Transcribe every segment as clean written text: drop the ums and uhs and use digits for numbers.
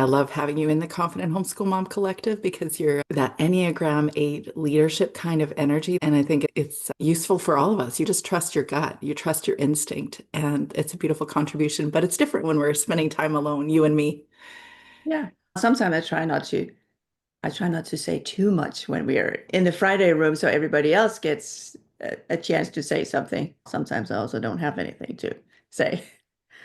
I love having you in the Confident Homeschool Mom Collective because you're that Enneagram 8 leadership kind of energy. And I think it's useful for all of us. You just trust your gut, you trust your instinct, and it's a beautiful contribution. But it's different when we're spending time alone, you and me. Yeah. Sometimes I try not to say too much when we are in the Friday room so everybody else gets a chance to say something. Sometimes I also don't have anything to say.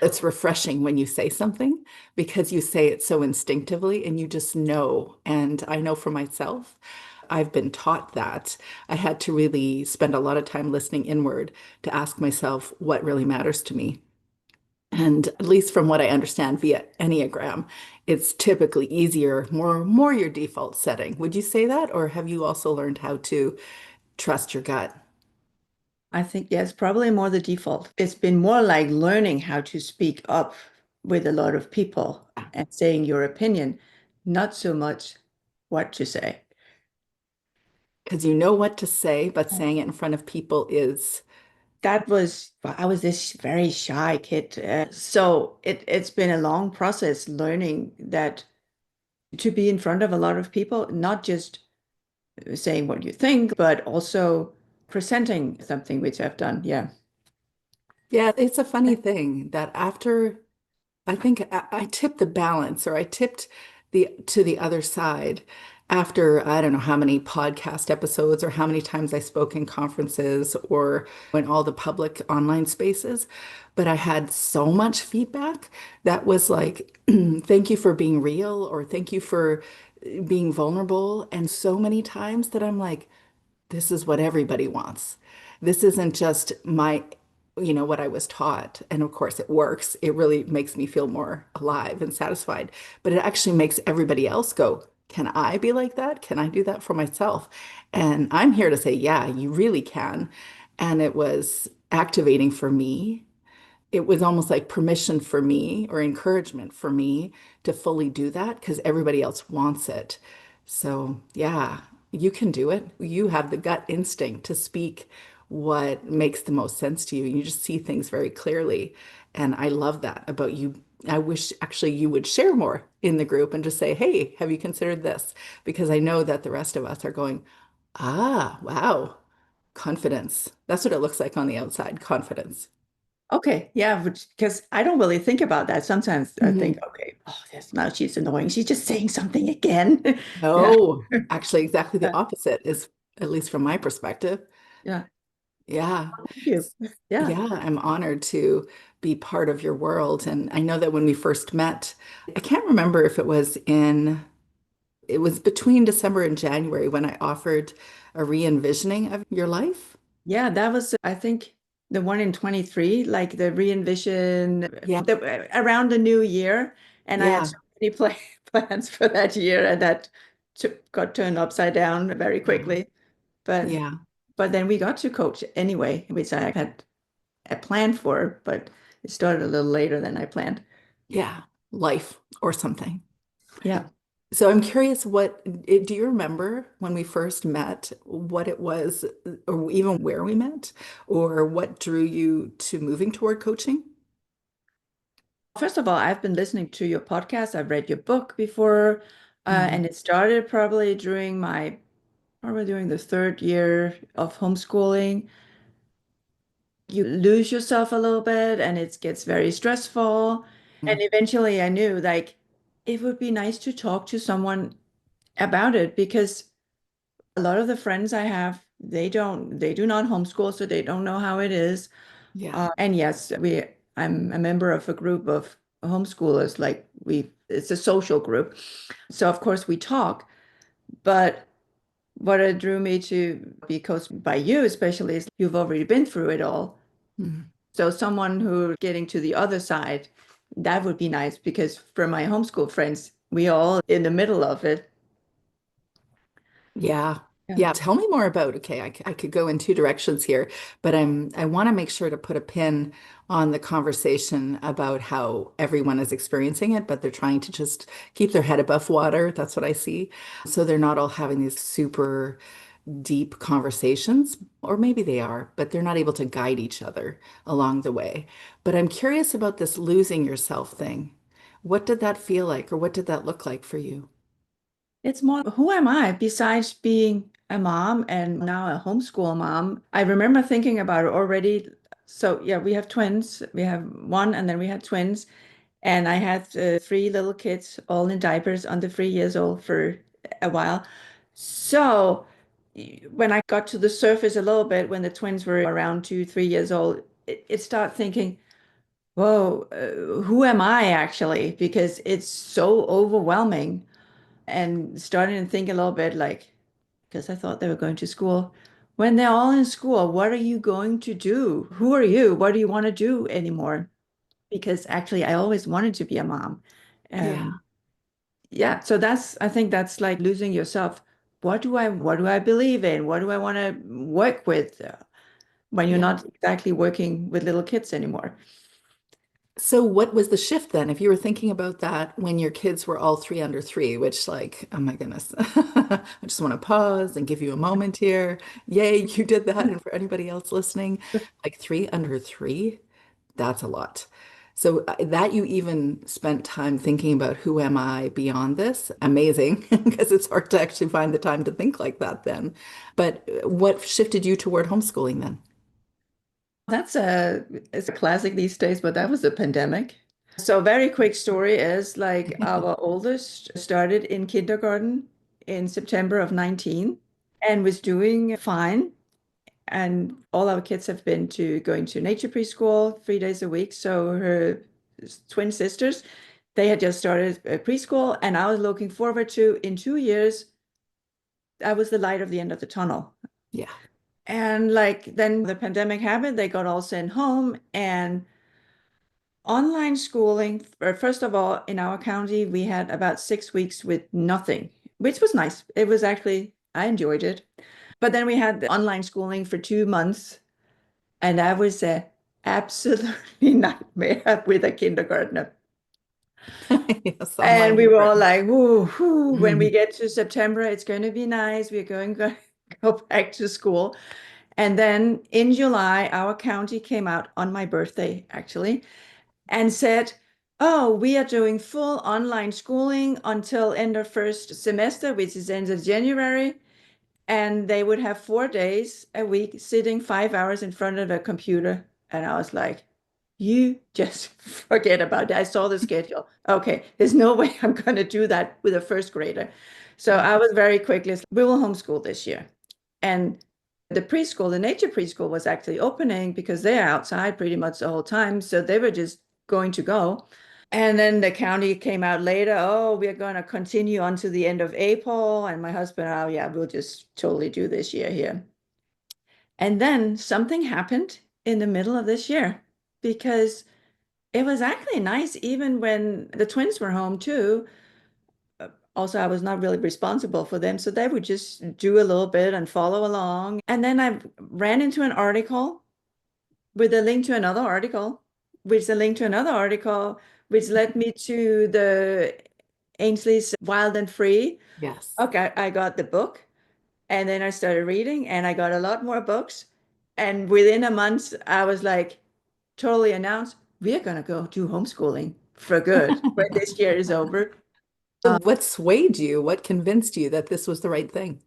It's refreshing when you say something because you say it so instinctively and you just know. And I know for myself, I've been taught that I had to really spend a lot of time listening inward to ask myself what really matters to me. And at least from what I understand via Enneagram, it's typically easier, more your default setting. Would you say that? Or have you also learned how to trust your gut? I think, yes, probably more the default. It's been more like learning how to speak up with a lot of people and saying your opinion, not so much what to say. Because you know what to say, but saying it in front of people is, Well, I was this very shy kid. So it's been a long process learning that to be in front of a lot of people, not just saying what you think, but also presenting something, which I've done. Yeah. yeah, it's a funny thing that after I think I tipped the balance or I tipped the to the other side after I don't know how many podcast episodes or how many times I spoke in conferences or in all the public online spaces. But I had so much feedback that was like, thank you for being real or thank you for being vulnerable. And so many times that I'm like, this is what everybody wants. This isn't just what I was taught. And of course, it works. It really makes me feel more alive and satisfied. But it actually makes everybody else go, can I be like that? Can I do that for myself? And I'm here to say, yeah, you really can. And it was activating for me. It was almost like permission for me or encouragement for me to fully do that because everybody else wants it. So, yeah, you can do it. You have the gut instinct to speak what makes the most sense to you. You just see things very clearly. And I love that about you. I wish actually you would share more in the group and just say, hey, have you considered this? Because I know that the rest of us are going, ah, wow, confidence. That's what it looks like on the outside, confidence. Okay. Yeah. Because I don't really think about that. Sometimes I think, Mhm. okay, oh, this now she's annoying. She's just saying something again. Yeah. No, actually, exactly the Yeah. opposite is, at least from my perspective. Yeah. Yeah. Thank you. Yeah. Yeah, I'm honored to be part of your world. And I know that when we first met, I can't remember if it was between December and January when I offered a re-envisioning of your life. Yeah. That was, I think, the one in 23, like the re-envision Yeah. around the new year. And I had Yeah. so many plans for that year, and that got turned upside down very Yeah. quickly. But Yeah. but then we got to coach anyway, which I had a plan for, but it started a little later than I planned. Yeah. Life or something. Yeah. So I'm curious, do you remember when we first met, what it was, or even where we met, or what drew you to moving toward coaching? First of all, I've been listening to your podcast. I've read your book before, and Mhm. it started probably during the third year of homeschooling. You lose yourself a little bit, and it gets very stressful. And eventually, I knew like it would be nice to talk to someone about it because a lot of the friends I have, they do not homeschool, so they don't know how it is. Yeah. And yes, I'm a member of a group of homeschoolers, it's a social group. So of course we talk, but what it drew me to be coached by you, especially, is you've already been through it all. Mhm. So someone who getting to the other side, that would be nice because for my homeschool friends, we all in the middle of it. Yeah. Yeah. Yeah. Tell me more about, okay, I could go in two directions here, but I want to make sure to put a pin on the conversation about how everyone is experiencing it, but they're trying to just keep their head above water. That's what I see. So they're not all having these super deep conversations, or maybe they are, but they're not able to guide each other along the way. But I'm curious about this losing yourself thing. What did that feel like, or what did that look like for you? It's more, who am I besides being a mom and now a homeschool mom? I remember thinking about it already. So, yeah, we have twins. We have one, and then we had twins. And I had three little kids, all in diapers, under 3 years old for a while. So, when I got to the surface a little bit, when the twins were around 2, 3 years old, it started thinking, whoa, who am I actually? Because it's so overwhelming. And starting to think a little bit like, because I thought they were going to school. When they're all in school, what are you going to do? Who are you? What do you want to do anymore? Because actually, I always wanted to be a mom. Yeah. Yeah, so I think that's like losing yourself. What do I believe in? What do I want to work with when you're Yeah. not exactly working with little kids anymore? So what was the shift then? If you were thinking about that when your kids were all three under three, which like, oh my goodness, I just want to pause and give you a moment here. Yay, you did that. And for anybody else listening, like three under three, that's a lot. So that you even spent time thinking about who am I beyond this? Amazing, because it's hard to actually find the time to think like that then. But what shifted you toward homeschooling then? It's a classic these days, but that was the pandemic. So very quick story is like our oldest started in kindergarten in September of 19 and was doing fine. And all our kids have been to going to nature preschool 3 days a week. So her twin sisters, they had just started preschool, and I was looking forward to in 2 years, I was the light of the end of the tunnel. Yeah. And like then the pandemic happened, they got all sent home and online schooling. First of all, in our county, we had about 6 weeks with nothing, which was nice. It was actually, I enjoyed it. But then we had the online schooling for 2 months, and that was a absolutely nightmare with a kindergartner. Yes, And online we were all learning. like, whoo, whoo, when we Mhm. get to September, it's going to be nice. We're going to go back to school. And then in July, our county came out on my birthday, actually, and said, oh, we are doing full online schooling until end of first semester, which is end of January. And they would have 4 days a week sitting 5 hours in front of a computer. And I was like, you just forget about it. I saw the schedule. Okay, there's no way I'm going to do that with a first grader. So I was very quickly, we will homeschool this year. And the preschool, the nature preschool was actually opening because they're outside pretty much the whole time. So they were just going to go. And then the county came out later, oh, we're going to continue until the end of April. And my husband, oh, yeah, we'll just totally do this year here. And then something happened in the middle of this year because it was actually nice, even when the twins were home too. Also, I was not really responsible for them. So they would just do a little bit and follow along. And then I ran into an article with a link to another article, which a link to another article, which led me to the Ainsley's Wild and Free. Yes. Okay, I got the book and then I started reading and I got a lot more books. And within a month, I was like totally announced, we're going to go do homeschooling for good when this year is over. So what swayed you? What convinced you that this was the right thing?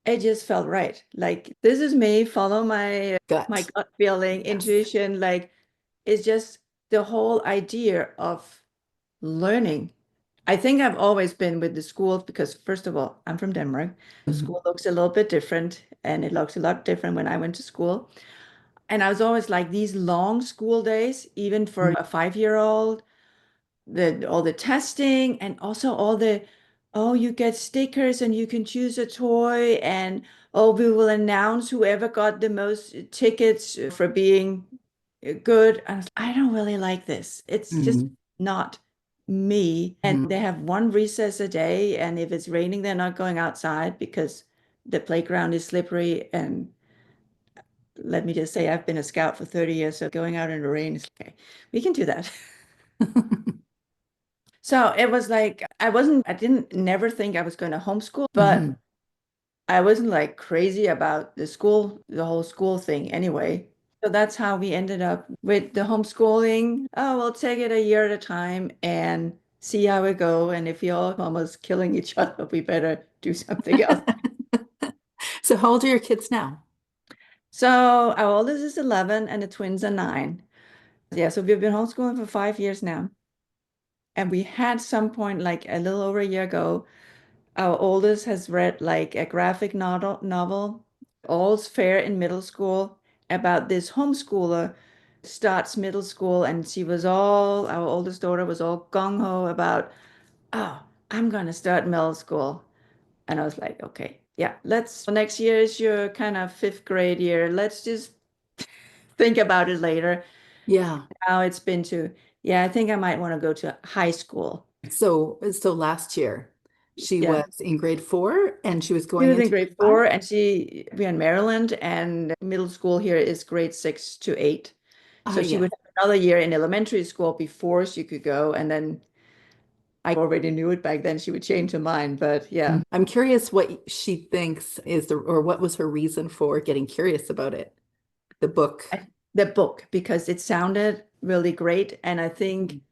It just felt right. Like this is me, follow my Gut. gut feeling, Yes. intuition, like it's just the whole idea of learning. I think I've always been with the schools because, first of all, I'm from Denmark. The Mhm. school looks a little bit different, and it looks a lot different when I went to school. And I was always like these long school days, even for a 5-year-old, the all the testing and also all the, oh, you get stickers and you can choose a toy, and oh, we will announce whoever got the most tickets for being good. I don't really like this. It's just Mhm. not me. And Mhm. they have one recess a day, and if it's raining, they're not going outside because the playground is slippery. And let me just say, I've been a scout for 30 years, so going out in the rain is okay. We can do that. So it was like I didn't never think I was going to homeschool, but Mhm. I wasn't like crazy about the whole school thing anyway. So that's how we ended up with the homeschooling. Oh, we'll take it a year at a time. And see how it go. And if you're all almost killing each other, we better do something else. So how old are your kids now? So our oldest is 11 and the twins are 9. Yeah, so we've been homeschooling for 5 years now. And we had some point like a little over a year ago, our oldest has read like a graphic novel, All's Fair in middle school, about this homeschooler starts middle school, and our oldest daughter was all gung-ho about, oh, I'm gonna start middle school. And I was like, okay, yeah, next year is your kind of fifth grade year. Let's just think about it later. Yeah. Now it's been yeah, I think I might want to go to high school. So last year she Yeah. was in grade 4 and she was She going was in into grade grade 5. 4 and we're in Maryland and middle school here is grade 6 to 8. Oh So she yeah. would have another year in elementary school before she could go. And then I already knew it back then. She would change her mind. But yeah, I'm curious what she thinks is or what was her reason for getting curious about it, the book. the book, because it sounded really great. And I think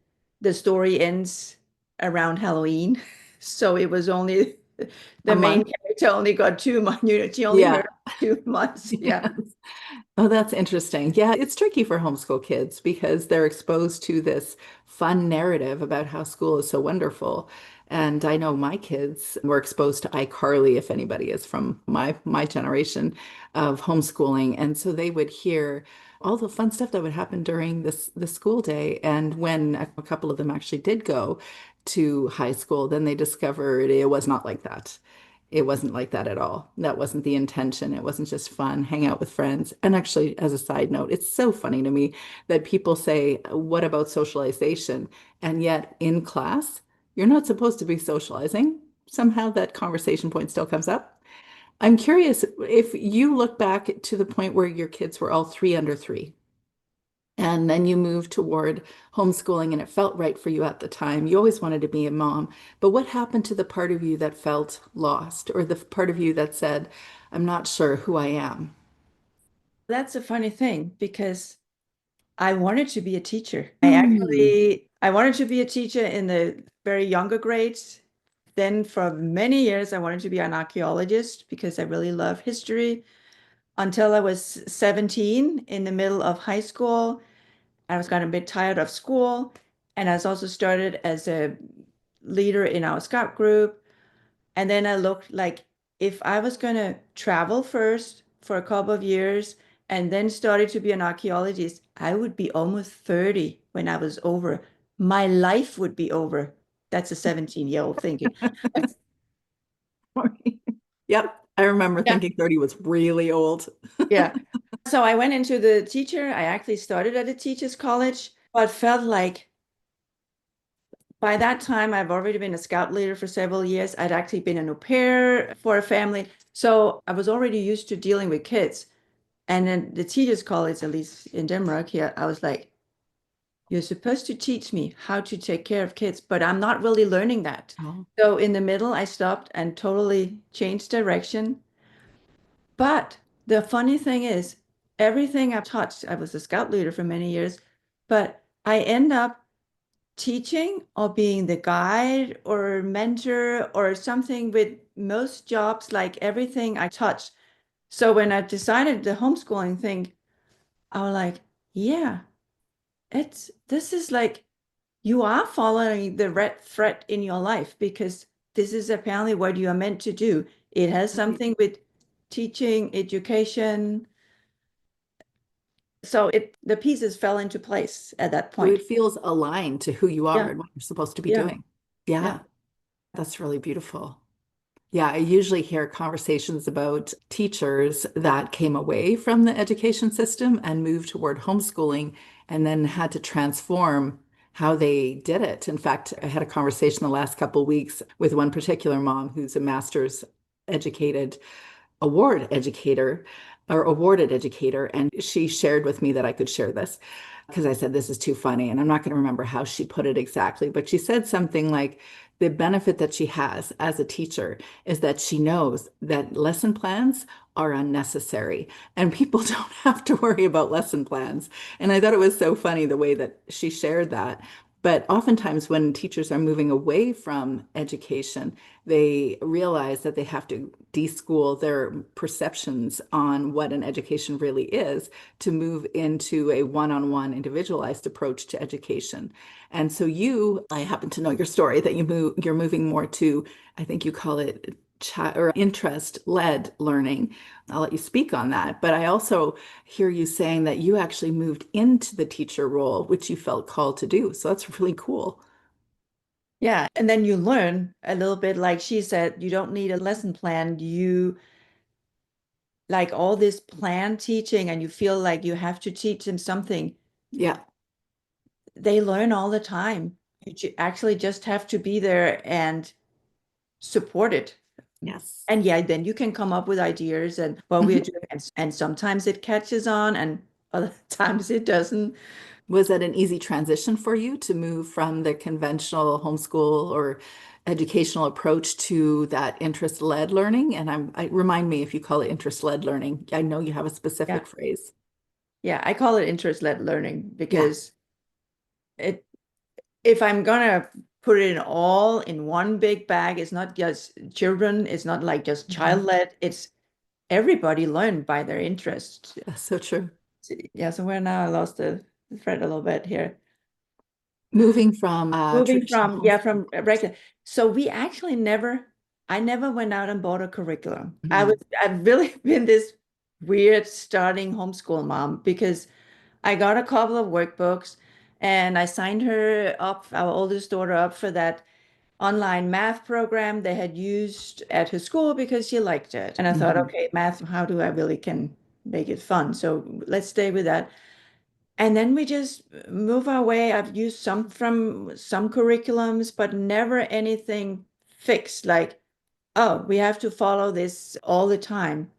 the story ends around Halloween. So it was only A the main month? character only got 2 months. She only Yeah. heard 2 months. Yeah. Yes. Oh, that's interesting. Yeah, it's tricky for homeschool kids because they're exposed to this fun narrative about how school is so wonderful. And I know my kids were exposed to iCarly, if anybody is from my generation of homeschooling. And so they would hear all the fun stuff that would happen during the school day. And when a couple of them actually did go to high school, then they discovered it was not like that. It wasn't like that at all. That wasn't the intention. It wasn't just fun, hang out with friends. And actually, as a side note, it's so funny to me that people say, what about socialization? And yet in class, you're not supposed to be socializing. Somehow that conversation point still comes up. I'm curious if you look back to the point where your kids were all 3 under 3. And then you moved toward homeschooling and it felt right for you at the time. You always wanted to be a mom. But what happened to the part of you that felt lost or the part of you that said, I'm not sure who I am? That's a funny thing because I wanted to be a teacher. Hmm. I wanted to be a teacher in the very younger grades. Then for many years, I wanted to be an archaeologist because I really love history until I was 17 in the middle of high school. I was kind of a bit tired of school. And I was also started as a leader in our scout group. And then I looked like if I was going to travel first for a couple of years and then started to be an archaeologist, I would be almost 30 when I was over. My life would be over. That's a 17-year-old thinking. Yep. I remember Yeah. thinking 30 was really old. Yeah. So I went into the teacher. I actually started at a teacher's college, but felt like by that time, I've already been a scout leader for several years. I'd actually been an au pair for a family. So I was already used to dealing with kids. And then the teachers college, at least in Denmark here, I was like, you're supposed to teach me how to take care of kids, but I'm not really learning that. Oh, So in the middle, I stopped and totally changed direction. But the funny thing is, everything I've touched, I was a scout leader for many years, but I end up teaching or being the guide or mentor or something with most jobs, like everything I touch. So when I decided the homeschooling thing, I was like, yeah, this is like you are following the red thread in your life because this is apparently what you are meant to do. It has right. something with teaching, education. So the pieces fell into place at that So point. it feels aligned to who you are Yeah, and what you're supposed to be yeah, doing. yeah. Yeah, that's really beautiful. Yeah, I usually hear conversations about teachers that came away from the education system and moved toward homeschooling and then had to transform how they did it. In fact, I had a conversation the last couple of weeks with one particular mom who's a master's educated award educator or awarded educator. And she shared with me that I could share this because I said, this is too funny. And I'm not going to remember how she put it exactly, but she said something like, the benefit that she has as a teacher is that she knows that lesson plans are unnecessary and people don't have to worry about lesson plans. And I thought it was so funny the way that she shared that. But oftentimes, when teachers are moving away from education, they realize that they have to deschool their perceptions on what an education really is to move into a one-on-one individualized approach to education. And so I happen to know your story that you're moving more to, I think you call it child or interest-led learning. I'll let you speak on that. But I also hear you saying that you actually moved into the teacher role, which you felt called to do. So that's really cool. Yeah. And then you learn a little bit, like she said, you don't need a lesson plan. You like all this plan teaching, and you feel like you have to teach them something. Yeah. They learn all the time. Actually just have to be there and support it. Yes. And yeah, then you can come up with ideas and what we're Mhm. doing. And sometimes it catches on and other times it doesn't. Was that an easy transition for you to move from the conventional homeschool or educational approach to that interest-led learning? And remind me if you call it interest-led learning. I know you have a Yeah. specific phrase. Yeah. I call it interest-led learning Yeah. because it if I'm gonna put it all in one big bag, it's not just children, it's not like just Mhm. child-led, it's everybody learn by their interests. Yeah, so true. Yeah, so where now I lost the thread a little bit here. Moving from Moving traditional from, yeah, homeschool. from regular. So we actually I never went out and bought a curriculum. Mhm. I've really been this weird starting homeschool mom because I got a couple of workbooks and I signed her up, our oldest daughter up for that online math program they had used at her school because she liked it. And I thought, Mhm. okay, math, how do I really can make it fun? So let's stay with that. And then we just move our way. I've used some from some curriculums, but never anything fixed like, oh, we have to follow this all the time.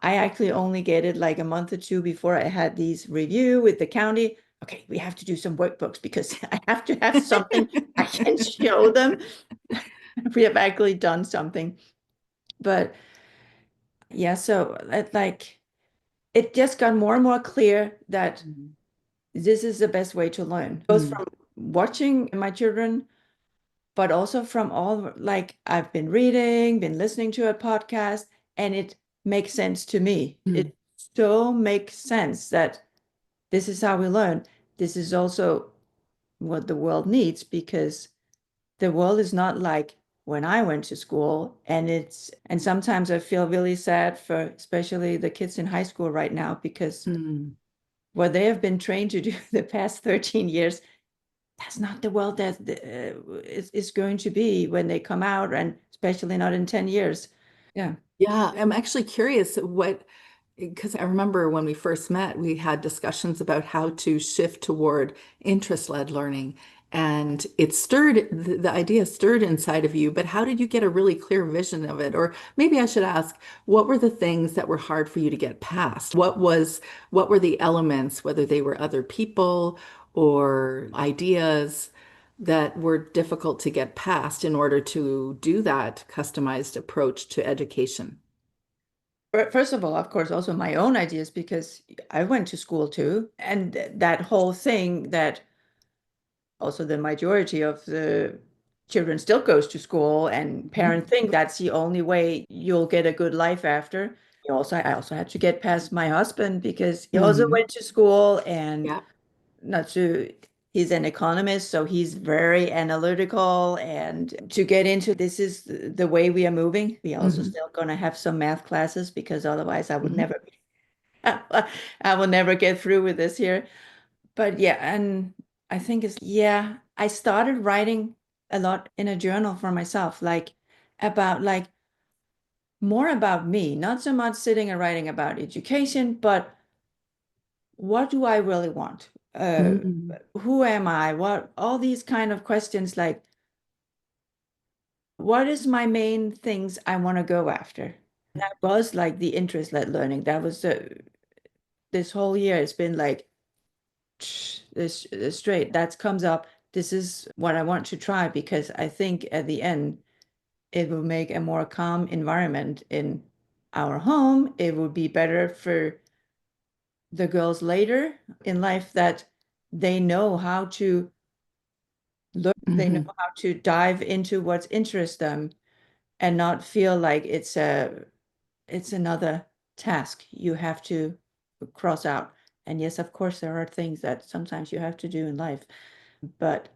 I actually only get it like a month or two before I had these review with the county. Okay, we have to do some workbooks because I have to have something I can show them. We have actually done something. But yeah, so it just got more and more clear that Mhm. this is the best way to learn. Both Mhm. from watching my children, but also from all like I've been reading, been listening to a podcast, and it makes sense to me. Mhm. It so makes sense that this is how we learn. This is also what the world needs because the world is not like when I went to school. And sometimes I feel really sad for especially the kids in high school right now because Mhm. what they have been trained to do the past 13 years, that's not the world that is going to be when they come out, and especially not in 10 years. Yeah. Yeah, I'm actually curious because I remember when we first met, we had discussions about how to shift toward interest-led learning. And the idea stirred inside of you, but how did you get a really clear vision of it? Or maybe I should ask, what were the things that were hard for you to get past? What were the elements, whether they were other people or ideas that were difficult to get past in order to do that customized approach to education? First of all, of course, also my own ideas because I went to school too. And that whole thing that also the majority of the children still goes to school and Mhm. parents think that's the only way you'll get a good life after. I also had to get past my husband because he also Mhm. went to school and Yeah. not to he's an economist, so he's very analytical. And to get into this is the way we are moving. We also Mhm. still gonna have some math classes because otherwise I would Mhm. never I will never get through with this here. But yeah, and I think yeah, I started writing a lot in a journal for myself, like about like more about me, not so much sitting and writing about education, but what do I really want? Mhm. Who am I? What all these kind of questions like what is my main things I want to go after? That was like the interest-led learning. That was this whole year it's been like this straight that comes up. This is what I want to try because I think at the end it will make a more calm environment in our home. It will be better for the girls later in life that they know how to They know Hmm. how to dive into what interests them and not feel like it's another task you have to cross out. And yes, of course, there are things that sometimes you have to do in life, but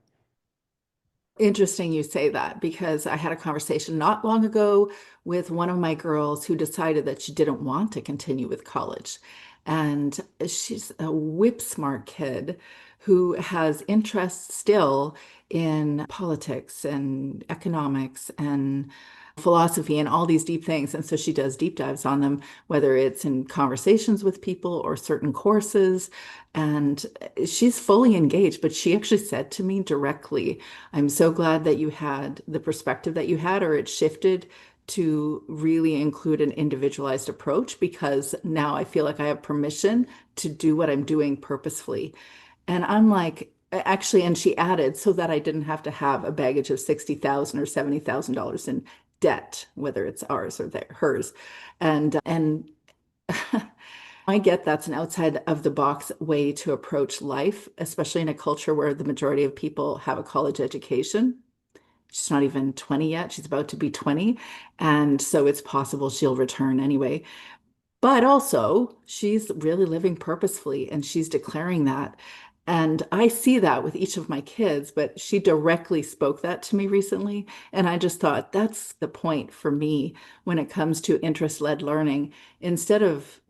Interesting you say that because I had a conversation not long ago with one of my girls who decided that she didn't want to continue with college. And she's a whip smart kid who has interest still in politics and economics and philosophy and all these deep things. And so she does deep dives on them, whether it's in conversations with people or certain courses. And she's fully engaged, but she actually said to me directly, I'm so glad that you had the perspective that you had, or it shifted to really include an individualized approach because now I feel like I have permission to do what I'm doing purposefully. And I'm like, actually, and she added, so that I didn't have to have a baggage of 60,000 or $70,000 in debt, whether it's ours or hers. And I get that's an outside of the box way to approach life, especially in a culture where the majority of people have a college education. She's not even 20 yet. She's about to be 20. And so it's possible she'll return anyway. But also, she's really living purposefully and she's declaring that. And I see that with each of my kids, but she directly spoke that to me recently. And I just thought that's the point for me when it comes to interest-led learning. Instead of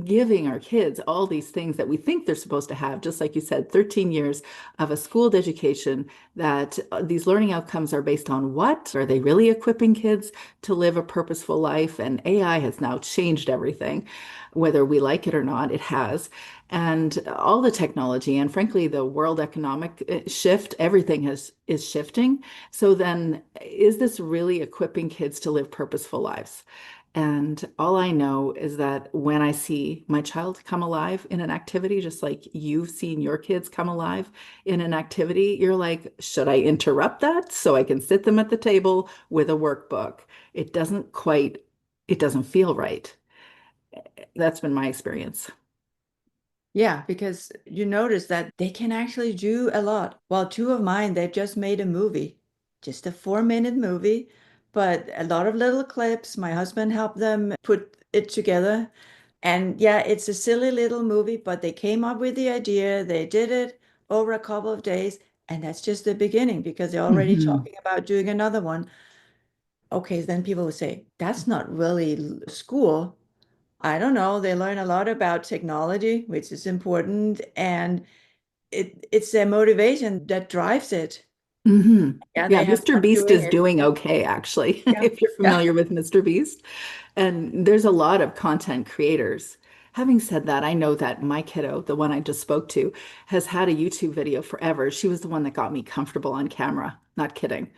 giving our kids all these things that we think they're supposed to have, just like you said, 13 years of a schooled education, that these learning outcomes are based on what? Are they really equipping kids to live a purposeful life? And AI has now changed everything, whether we like it or not, it has. And all the technology and frankly, the world economic shift, everything is shifting. So then is this really equipping kids to live purposeful lives? And all I know is that when I see my child come alive in an activity, just like you've seen your kids come alive in an activity, you're like, should I interrupt that so I can sit them at the table with a workbook? It doesn't quite, it doesn't feel right. That's been my experience. yeah, because you notice that they can actually do a lot. Well, two of mine, they've just made a movie, just a 4-minute movie, but a lot of little clips. My husband helped them put it together. And yeah, it's a silly little movie, but they came up with the idea. They did it over a couple of days. And that's just the beginning because they're already Hmm. talking about doing another one. Okay, then people would say, that's not really school. I don't know. They learn a lot about technology, which is important, and it's their motivation that drives it. Hmm. Yeah, Yeah, they have Mr. fun Beast doing is it. doing okay, actually, Yeah. if you're Yeah. familiar with Mr. Beast. And there's a lot of content creators. Having said that, I know that my kiddo, the one I just spoke to, has had a YouTube video forever. She was the one that got me comfortable on camera, not kidding.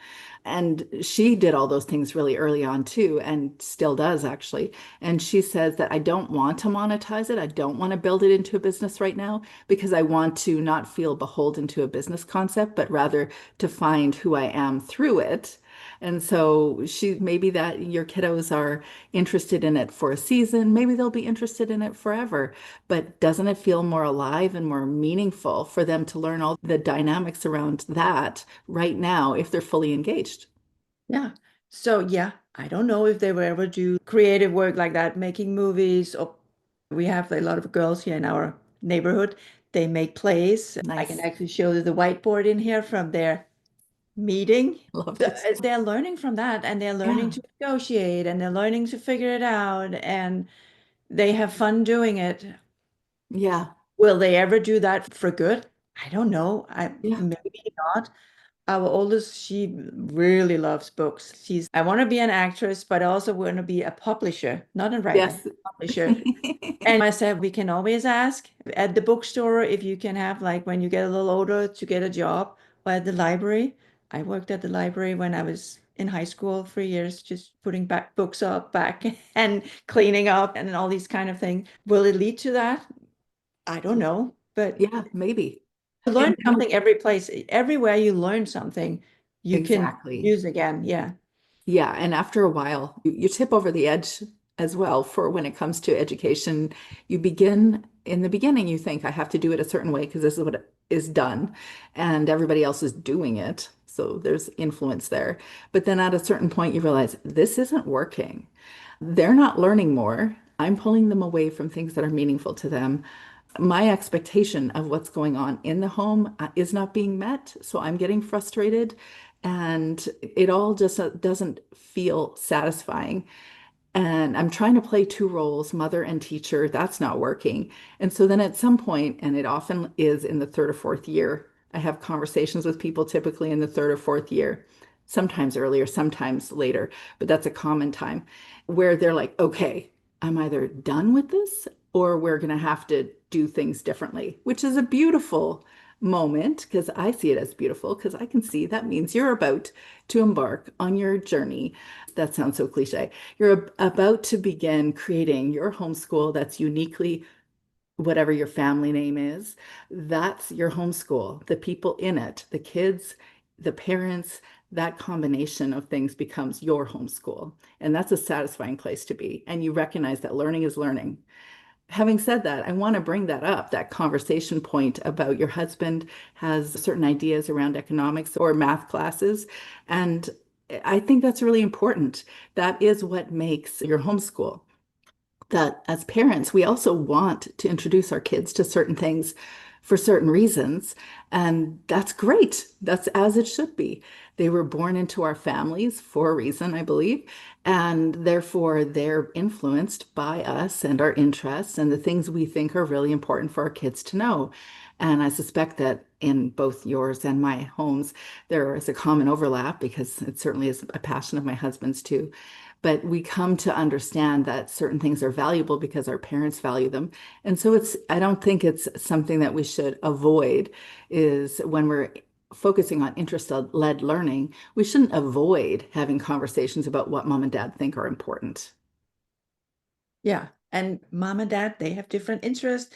And she did all those things really early on too, and still does actually. And she says that I don't want to monetize it. I don't want to build it into a business right now because I want to not feel beholden to a business concept, but rather to find who I am through it. And so maybe that your kiddos are interested in it for a season, maybe they'll be interested in it forever. But doesn't it feel more alive and more meaningful for them to learn all the dynamics around that right now if they're fully engaged? Yeah. So yeah, I don't know if they will ever do creative work like that, making movies, or we have a lot of girls here in our neighborhood. They make plays. I can Nice. actually show you the whiteboard in here from their meeting. Love So, it. they're learning from that and they're learning Yeah. to negotiate and they're learning to figure it out and they have fun doing it. Yeah. Will they ever do that for good? I don't know. I Yeah. maybe not. Our oldest, she really loves books. I want to be an actress, but I also want to be a publisher, not a writer, Yes. publisher. And I said, we can always ask at the bookstore if you can have, like, when you get a little older to get a job or at the library. I worked at the library when I was in high school for years, just putting back books up back and cleaning up and all these kind of things. Will it lead to that? I don't know, but Yeah, maybe. you learn And something every place, everywhere you learn something, you can exactly. use again. Yeah. Yeah, and after a while, you tip over the edge as well for when it comes to education. You begin in the beginning, you think I have to do it a certain way because this is what is done and everybody else is doing it. So there's influence there. But then at a certain point, you realize this isn't working. They're not learning more. I'm pulling them away from things that are meaningful to them. My expectation of what's going on in the home is not being met. So I'm getting frustrated and it all just doesn't feel satisfying. And I'm trying to play two roles, mother and teacher. That's not working. And so then at some point, and it often is in the third or fourth year, I have conversations with people typically in the third or fourth year, sometimes earlier, sometimes later, but that's a common time where they're like, okay, I'm either done with this or we're going to have to do things differently, which is a beautiful moment because I see it as beautiful because I can see that means you're about to embark on your journey. That sounds so cliche. You're about to begin creating your homeschool that's uniquely whatever your family name is. That's your homeschool. The people in it, the kids, the parents, that combination of things becomes your homeschool. And that's a satisfying place to be. And you recognize that learning is learning. Having said that, I want to bring that up, that conversation point about your husband has certain ideas around economics or math classes. And I think that's really important. That is what makes your homeschool. That as parents, we also want to introduce our kids to certain things for certain reasons. And that's great. That's as it should be. They were born into our families for a reason, I believe. And therefore, they're influenced by us and our interests and the things we think are really important for our kids to know. And I suspect that in both yours and my homes, there is a common overlap because it certainly is a passion of my husband's too. But we come to understand that certain things are valuable because our parents value them. And so I don't think it's something that we should avoid is when we're focusing on interest-led learning, we shouldn't avoid having conversations about what mom and dad think are important. Yeah. And mom and dad, they have different interests,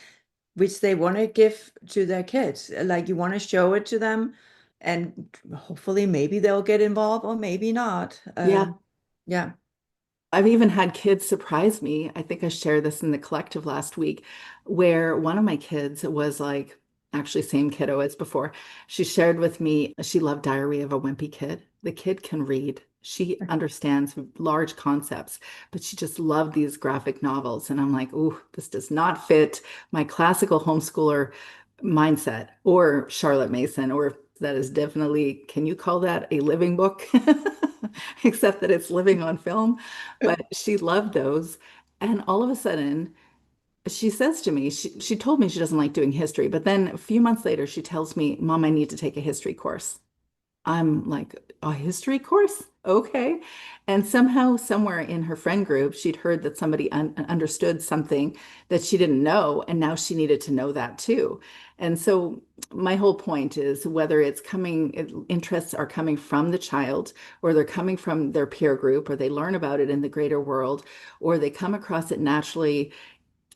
which they want to give to their kids. Like you want to show it to them, and hopefully maybe they'll get involved or maybe not. Yeah. Yeah. I've even had kids surprise me. I think I shared this in the collective last week, where one of my kids was like, actually, same kiddo as before. She shared with me she loved Diary of a Wimpy Kid. The kid can read. She understands large concepts, but she just loved these graphic novels. And I'm like, oh, this does not fit my classical homeschooler mindset or Charlotte Mason, or that is definitely, can you call that a living book? Except that it's living on film. But she loved those. And all of a sudden, she says to me, she told me she doesn't like doing history, but then a few months later, she tells me, Mom, I need to take a history course. I'm like, a history course? Okay. And somehow, somewhere in her friend group, she'd heard that somebody understood something that she didn't know, and now she needed to know that too. And so, my whole point is whether it's coming, interests are coming from the child, or they're coming from their peer group, or they learn about it in the greater world, or they come across it naturally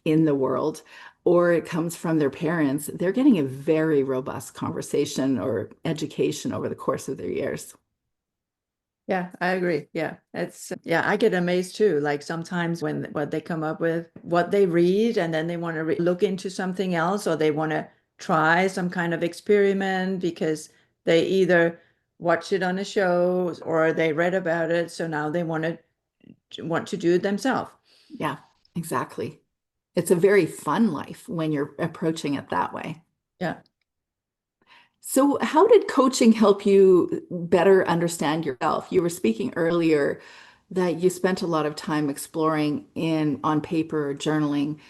in the world, or it comes from their parents, they're getting a very robust conversation or education over the course of their years. Yeah, I agree. Yeah, it's yeah, I get amazed too. Like sometimes when what they come up with, what they read, and then they want to look into something else, or they want to try some kind of experiment because they either watch it on a show or they read about it, so now they want to do it themselves. Yeah, exactly. It's a very fun life when you're approaching it that way. Yeah. So, how did coaching help you better understand yourself? You were speaking earlier that you spent a lot of time exploring in on paper or journaling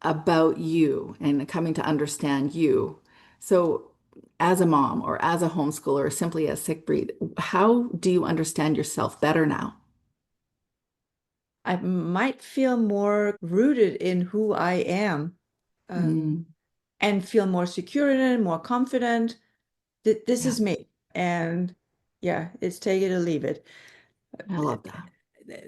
about you and coming to understand you. So, as a mom or as a homeschooler or simply as Sigbrit, how do you understand yourself better now? I might feel more rooted in who I am, Mm, and feel more secure in it, more confident. This yeah, is me. And yeah, it's take it or leave it. I love that.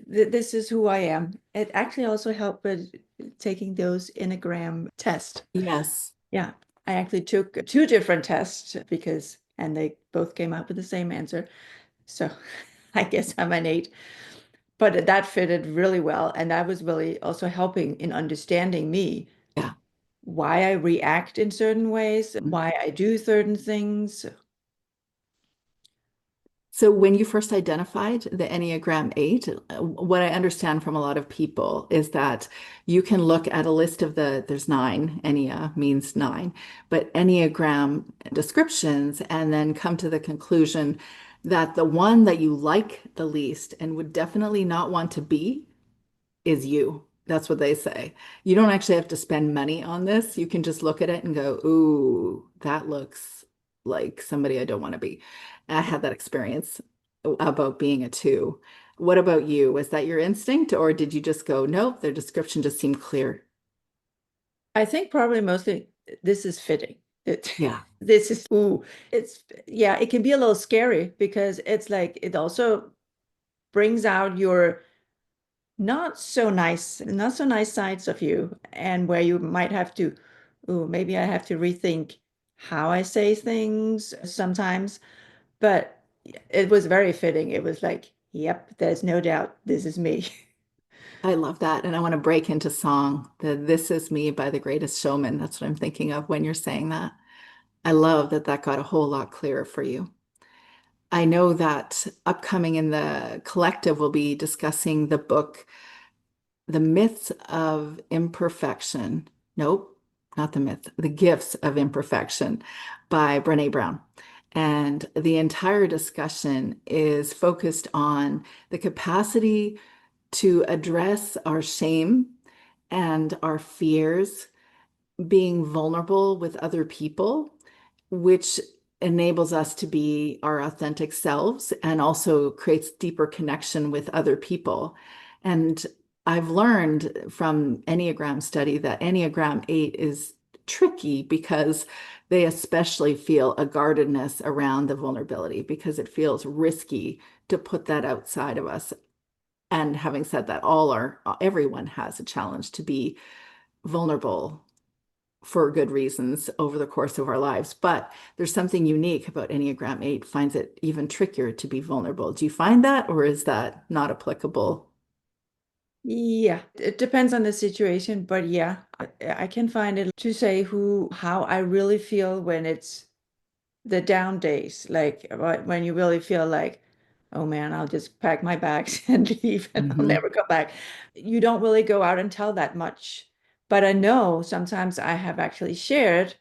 This is who I am. It actually also helped with taking those enneagram tests. Yes. Yeah, I actually took two different tests and they both came out with the same answer. So I guess I'm an 8, but that fitted really well. And that was really also helping in understanding me, Yeah. why I react in certain ways, Mm, why I do certain things. So when you first identified the Enneagram 8, what I understand from a lot of people is that you can look at a list of there's nine, Ennea means nine, but Enneagram descriptions and then come to the conclusion that the one that you like the least and would definitely not want to be is you. That's what they say. You don't actually have to spend money on this. You can just look at it and go, ooh, that looks like somebody I don't want to be. I had that experience about being a two. What about you? Was that your instinct, or did you just go, nope, their description just seemed clear? I think probably mostly this is fitting. Yeah, This is, ooh, it's, yeah, it can be a little scary because it's like, it also brings out your not so nice sides of you, and where you might have to, ooh, maybe I have to rethink how I say things sometimes. But it was very fitting. It was like, yep, there's no doubt this is me. I love that. And I want to break into song, the This Is Me by the Greatest Showman. That's what I'm thinking of when you're saying that. I love that that got a whole lot clearer for you. I know that upcoming in the collective, we'll be discussing the book, The Myths of Imperfection. Nope, not the myth, The Gifts of Imperfection by Brené Brown. And the entire discussion is focused on the capacity to address our shame and our fears, being vulnerable with other people, which enables us to be our authentic selves and also creates deeper connection with other people. And I've learned from Enneagram study that Enneagram 8 is tricky because they especially feel a guardedness around the vulnerability because it feels risky to put that outside of us. And having said that, everyone has a challenge to be vulnerable for good reasons over the course of our lives. But there's something unique about Enneagram 8 finds it even trickier to be vulnerable. Do you find that, or is that not applicable? Yeah, it depends on the situation, but yeah, I can find it to say how I really feel when it's the down days, like when you really feel like, oh man, I'll just pack my bags and leave and I'll Hmm. never come back. You don't really go out and tell that much. But I know sometimes I have actually shared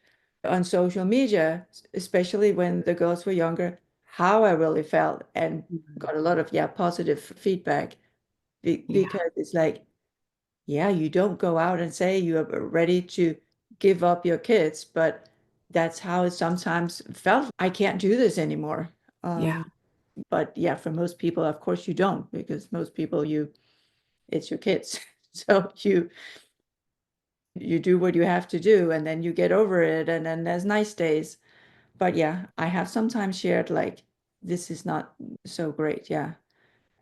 on social media, especially when the girls were younger, how I really felt and got a lot of, yeah, positive feedback Yeah, because it's like, yeah, you don't go out and say you are ready to give up your kids, but that's how it sometimes felt. I can't do this anymore. yeah, But yeah, for most people, of course you don't, because most people it's your kids. So you do what you have to do and then you get over it and then there's nice days. But yeah, I have sometimes shared like this is not so great. Yeah.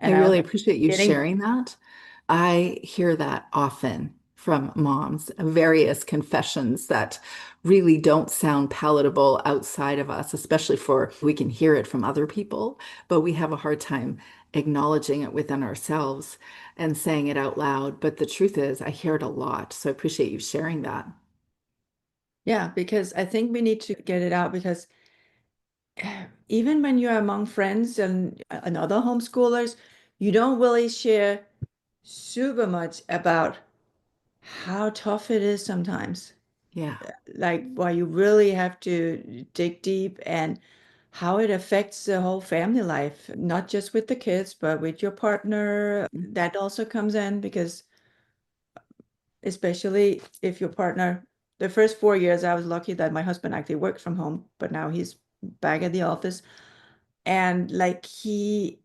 I And I was really appreciate you getting sharing that. I hear that often from moms, various confessions that really don't sound palatable outside of us, especially for we can hear it from other people, but we have a hard time acknowledging it within ourselves and saying it out loud. But the truth is, I hear it a lot. So I appreciate you sharing that. yeah, because I think we need to get it out because even when you're among friends and other homeschoolers, you don't really share super much about how tough it is sometimes. Yeah. Like why you really have to dig deep and how it affects the whole family life, not just with the kids, but with your partner. That also comes in because especially if your partner, the first 4 years, I was lucky that my husband actually worked from home, but now he's back at the office. And like he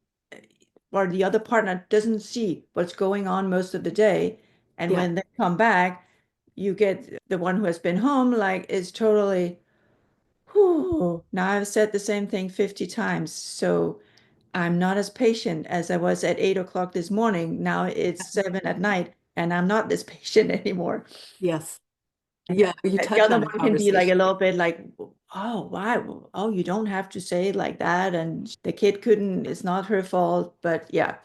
or the other partner doesn't see what's going on most of the day. And Yeah. when they come back, you get the one who has been home, like, is totally, whew, now I've said the same thing 50 times. So I'm not as patient as I was at 8 o'clock this morning. Now it's 7 at night, and I'm not this patient anymore. Yes. Yeah. You The touch other on a one can be like a conversation. little bit like, oh, why? Oh, you don't have to say it like that. And the kid couldn't, it's not her fault. But yeah.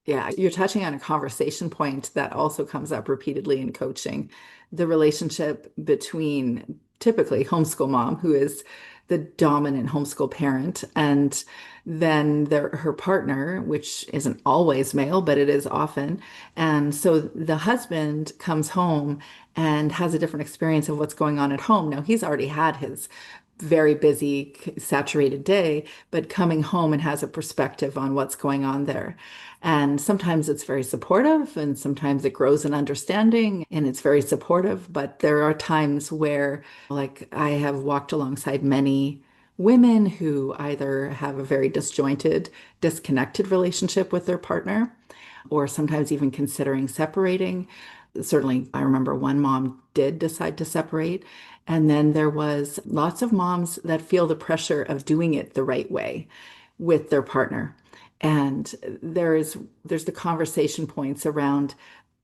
Yeah, you're touching on a conversation point that also comes up repeatedly in coaching. The relationship between typically homeschool mom, who is the dominant homeschool parent. And then her partner, which isn't always male, but it is often. And so the husband comes home and has a different experience of what's going on at home. Now, he's already had his very busy, saturated day, but coming home and has a perspective on what's going on there. And sometimes it's very supportive, and sometimes it grows in understanding and it's very supportive. But there are times where, like, I have walked alongside many women who either have a very disjointed, disconnected relationship with their partner, or sometimes even considering separating. Certainly, I remember one mom did decide to separate. And then there was lots of moms that feel the pressure of doing it the right way with their partner. And there's the conversation points around,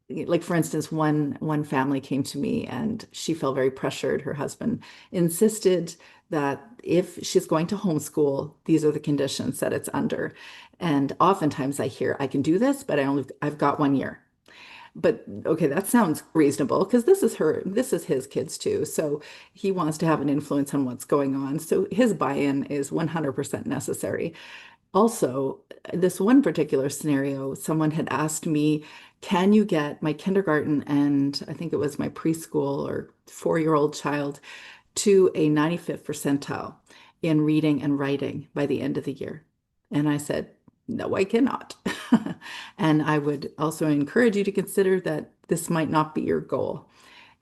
like, for instance, one family came to me and she felt very pressured. Her husband insisted that if she's going to homeschool, these are the conditions that it's under. And oftentimes I hear, I can do this, but I've got 1 year. But okay, that sounds reasonable because this is his kids too. So he wants to have an influence on what's going on. So his buy-in is 100% necessary. Also, this one particular scenario, someone had asked me, can you get my kindergarten and I think it was my preschool or 4-year-old child to a 95th percentile in reading and writing by the end of the year? And I said, no, I cannot. And I would also encourage you to consider that this might not be your goal.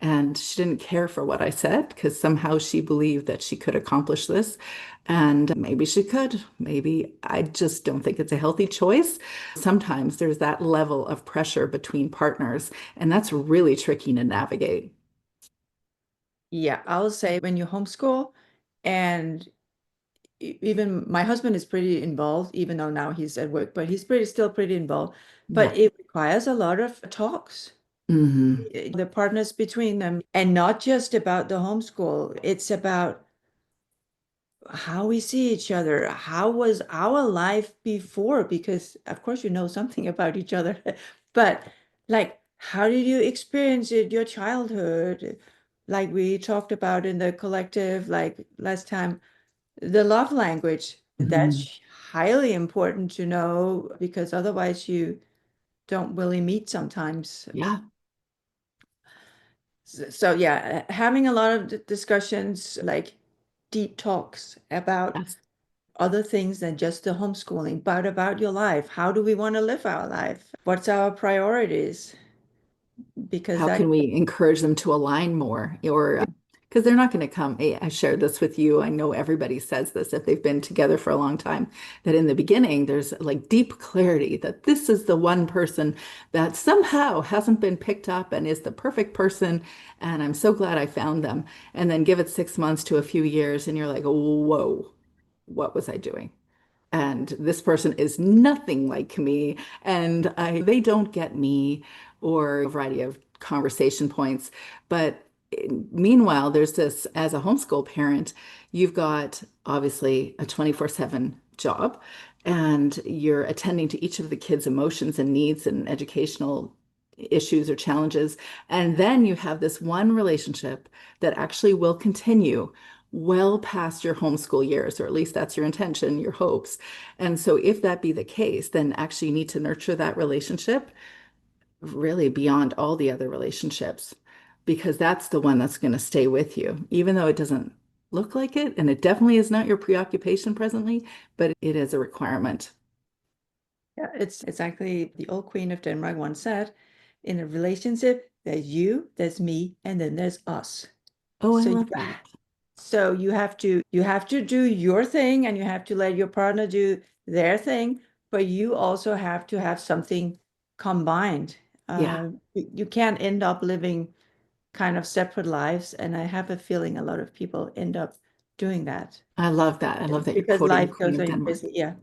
And she didn't care for what I said because somehow she believed that she could accomplish this. And maybe she could. Maybe I just don't think it's a healthy choice. Sometimes there's that level of pressure between partners, and that's really tricky to navigate. Yeah, I'll say when you homeschool, and even my husband is pretty involved, even though now he's at work, but he's still pretty involved. Yeah. But it requires a lot of talks, Hmm. the partners between them, and not just about the homeschool. It's about how we see each other. How was our life before? Because of course you know something about each other, but like, how did you experience it, your childhood? Like we talked about in the collective, like last time, the love language, Hmm. that's highly important to know because otherwise you don't really meet sometimes. Yeah. So yeah, having a lot of discussions, like deep talks about Yes. other things than just the homeschooling, but about your life. How do we want to live our life? What's our priorities? Because How that, can we encourage them to align more? Or because they're not going to come. I shared this with you. I know everybody says this if they've been together for a long time, that in the beginning, there's like deep clarity that this is the one person that somehow hasn't been picked up and is the perfect person. And I'm so glad I found them. And then give it 6 months to a few years, and you're like, whoa, what was I doing? And this person is nothing like me, and they don't get me, or a variety of conversation points. But meanwhile, there's this, as a homeschool parent, you've got obviously a 24/7 job, and you're attending to each of the kids' emotions and needs and educational issues or challenges. And then you have this one relationship that actually will continue well past your homeschool years, or at least that's your intention, your hopes. And so, if that be the case, then actually you need to nurture that relationship really beyond all the other relationships, because that's the one that's going to stay with you, even though it doesn't look like it. And it definitely is not your preoccupation presently, but it is a requirement. yeah, it's exactly the old Queen of Denmark once said, in a relationship, there's you, there's me, and then there's us. Oh, I So love that. you have to do your thing and you have to let your partner do their thing, but you also have to have something combined. Yeah, You can't end up living kind of separate lives, and I have a feeling a lot of people end up doing that I love that. I love that you're because quoting the life Queen goes of so Denmark. busy. Yeah.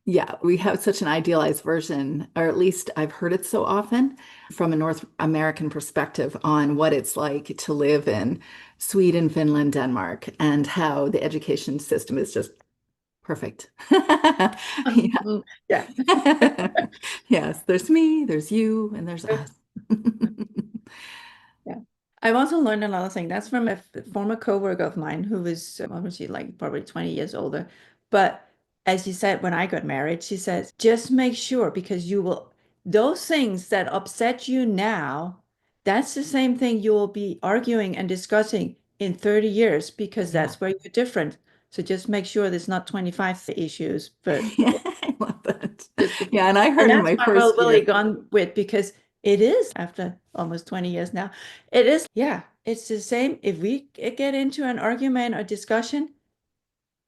Yeah, we have such an idealized version, or at least I've heard it so often from a North American perspective on what it's like to live in Sweden, Finland, Denmark, and how the education system is just perfect. Yeah. Yeah. Yes, there's me, there's you, and there's us. Yeah. I've also learned another thing. That's from a former coworker of mine who was, what was she, like probably 20 years older. But as she said, when I got married, she says, just make sure because you will, those things that upset you now, that's the same thing you will be arguing and discussing in 30 years because Yeah. that's where you're different. So just make sure there's not 25 issues, but Yeah, I love that. just, Yeah, and I and heard in that's my why we're first really year. gone with because it is after almost 20 years now. It is, yeah, it's the same. If we get into an argument or discussion,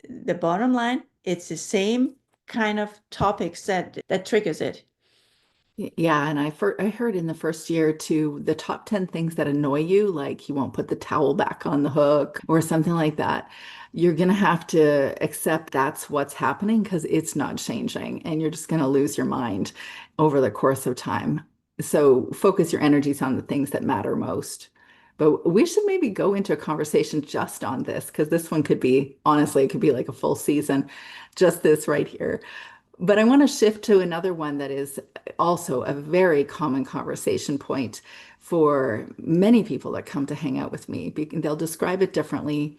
the bottom line, it's the same kind of topics that triggers it. Yeah, and I heard in the first year too, the top 10 things that annoy you, like you won't put the towel back on the hook or something like that. You're gonna have to accept that's what's happening because it's not changing, and you're just gonna lose your mind over the course of time. So focus your energies on the things that matter most. But we should maybe go into a conversation just on this because this one could be, honestly, it could be like a full season, just this right here. But I want to shift to another one that is also a very common conversation point for many people that come to hang out with me. They'll describe it differently,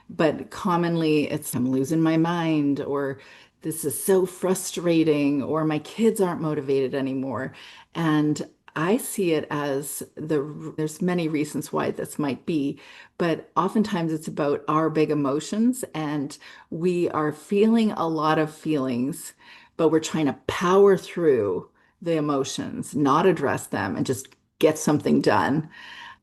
but commonly it's I'm losing my mind, or this is so frustrating, or my kids aren't motivated anymore. And I see it as there's many reasons why this might be, but oftentimes it's about our big emotions, and we are feeling a lot of feelings, but we're trying to power through the emotions, not address them, and just get something done.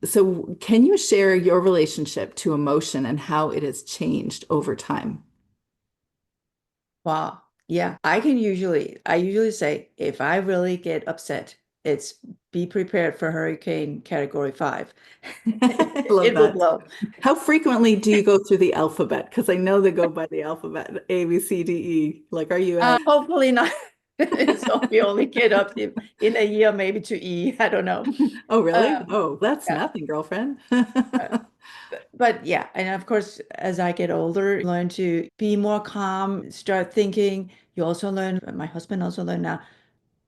So, can you share your relationship to emotion and how it has changed over time? Wow. Yeah, I usually say if I really get upset, it's be prepared for Hurricane Category 5. I love It will that. blow. How frequently do you go through the alphabet? Because I know they go by the alphabet, A, B, C, D, E. Like, are you at? Hopefully not. So we only get up in a year, maybe to E. I don't know. Oh, really? Um, Oh, that's yeah. nothing, girlfriend. uh, but yeah, and of course, as I get older, you learn to be more calm, start thinking. You also learn, my husband also learned now,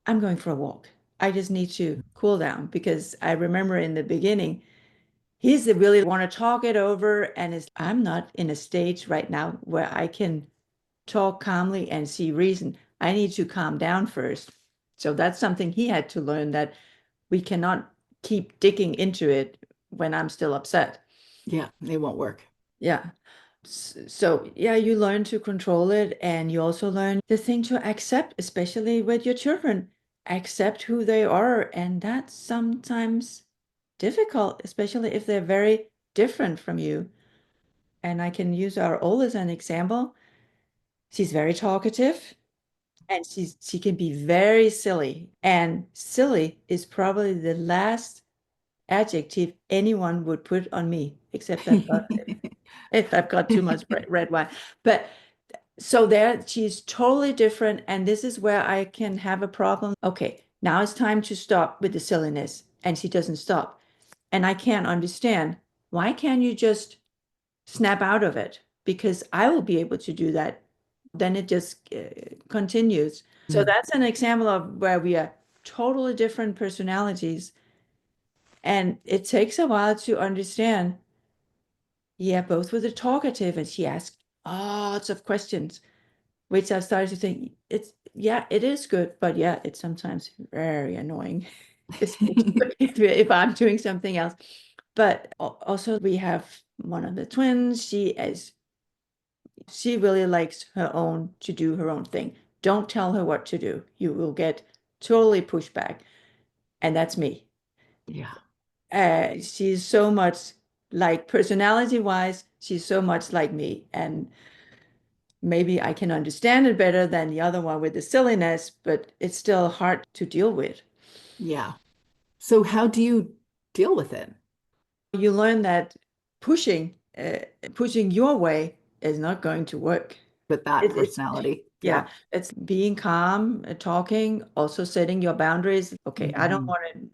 I'm going for a walk. I just need to cool down because I remember in the beginning, he's the really want to talk it over, and I'm not in a stage right now where I can talk calmly and see reason. I need to calm down first. So that's something he had to learn that we cannot keep digging into it when I'm still upset. Yeah, it won't work. Yeah. So, yeah, you learn to control it and you also learn the thing to accept, especially with your children. Accept who they are. And that's sometimes difficult, especially if they're very different from you. And I can use our oldest as an example. She's very talkative and she can be very silly. And silly is probably the last adjective anyone would put on me, except if I've got too much red wine. But so there, she's totally different. And this is where I can have a problem. Okay, now it's time to stop with the silliness. And she doesn't stop. And I can't understand. Why can't you just snap out of it? Because I will be able to do that. Then it just continues. So Mm. that's an example of where we are totally different personalities. And it takes a while to understand. Yeah, both with the talkative, and she asked lots of questions, which I started to think it's, yeah, it is good, but yeah, it's sometimes very annoying, especially if I'm doing something else. But also we have one of the twins. She really likes her own to do her own thing. Don't tell her what to do. You will get totally pushback. And that's me. Yeah. She's so much like personality wise, she's so much like me. And maybe I can understand it better than the other one with the silliness, but it's still hard to deal with. Yeah. So, how do you deal with it You learn that pushing your way is not going to work. with that It's personality? yeah, Yeah. it's being calm, talking, also setting your boundaries. Okay, I don't Mhm. want to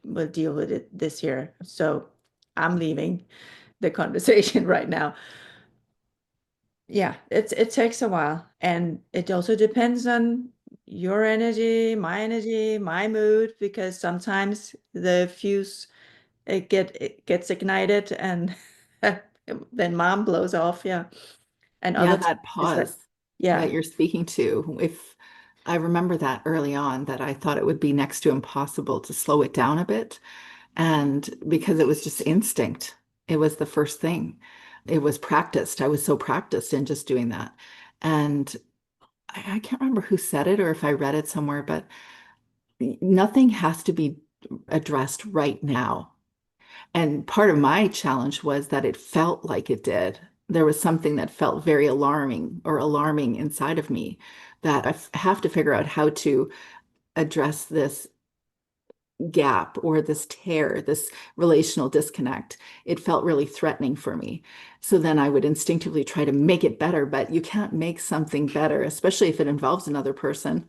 would deal with it this year, so I'm leaving the conversation right now. Yeah, it takes a while, and it also depends on your energy, my mood, because sometimes the fuse it gets ignited and then mom blows off. Yeah. And Yeah, other that times that, pause that yeah. you're speaking to, if I remember that early on, that I thought it would be next to impossible to slow it down a bit. And because it was just instinct, it was the first thing. It was practiced. I was so practiced in just doing that. And I can't remember who said it or if I read it somewhere, but nothing has to be addressed right now. And part of my challenge was that it felt like it did. There was something that felt very alarming inside of me that have to figure out how to address this gap or this tear, this relational disconnect. It felt really threatening for me. So then I would instinctively try to make it better, but you can't make something better, especially if it involves another person.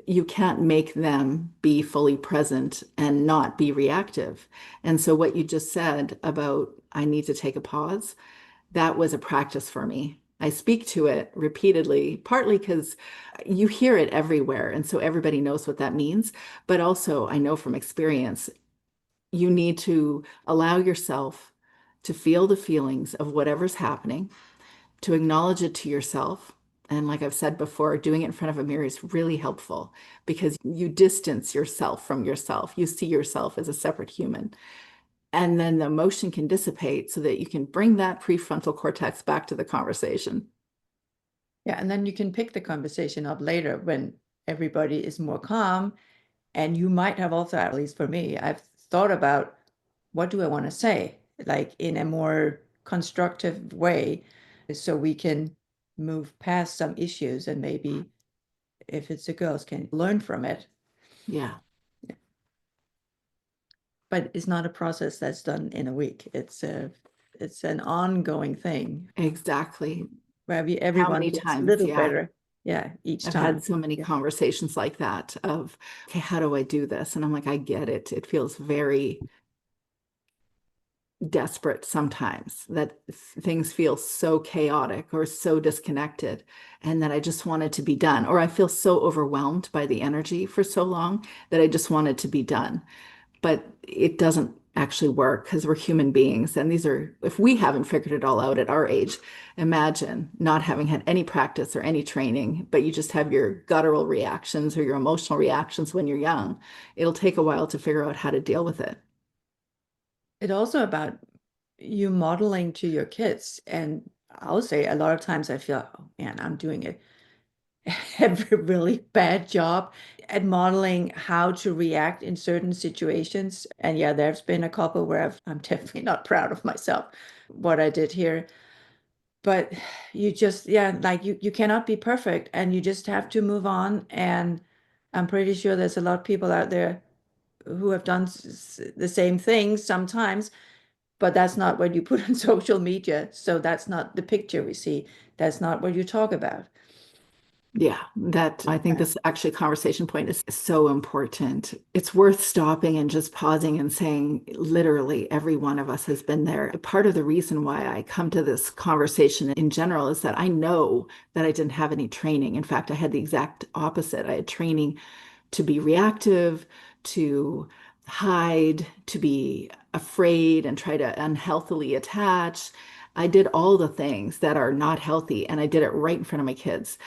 You can't make them be fully present and not be reactive. And so what you just said about I need to take a pause, that was a practice for me. I speak to it repeatedly, partly because you hear it everywhere. And so everybody knows what that means. But also, I know from experience, you need to allow yourself to feel the feelings of whatever's happening, to acknowledge it to yourself. And like I've said before, doing it in front of a mirror is really helpful because you distance yourself from yourself. You see yourself as a separate human. And then the emotion can dissipate so that you can bring that prefrontal cortex back to the conversation. Yeah. And then you can pick the conversation up later when everybody is more calm. And you might have also, at least for me, I've thought about what do I want to say, like in a more constructive way, so we can move past some issues and maybe if it's the girls can learn from it. Yeah, But it's not a process that's done in a week. It's an ongoing thing exactly. where How everyone many gets a times? little Yeah. better. Yeah, each I've time. had so many Yeah. conversations like that of, okay, how do I do this? And I'm like, I get it. It feels very desperate sometimes that things feel so chaotic or so disconnected and that I just want it to be done. Or I feel so overwhelmed by the energy for so long that I just want it to be done. But it doesn't actually work because we're human beings. And these are, if we haven't figured it all out at our age, imagine not having had any practice or any training, but you just have your guttural reactions or your emotional reactions when you're young. It'll take a while to figure out how to deal with it. It's also about you modeling to your kids. And I'll say a lot of times I feel, oh man, I'm doing it have a really bad job at modeling how to react in certain situations. And yeah, there's been a couple where I'm definitely not proud of myself, what I did here. But you just, yeah, like you cannot be perfect and you just have to move on. And I'm pretty sure there's a lot of people out there who have done the same things sometimes, but that's not what you put on social media. So that's not the picture we see. That's not what you talk about. Yeah, that I think this actually conversation point is so important. It's worth stopping and just pausing and saying, literally, every one of us has been there. Part of the reason why I come to this conversation in general is that I know that I didn't have any training. In fact, I had the exact opposite. I had training to be reactive, to hide, to be afraid and try to unhealthily attach. I did all the things that are not healthy, and I did it right in front of my kids.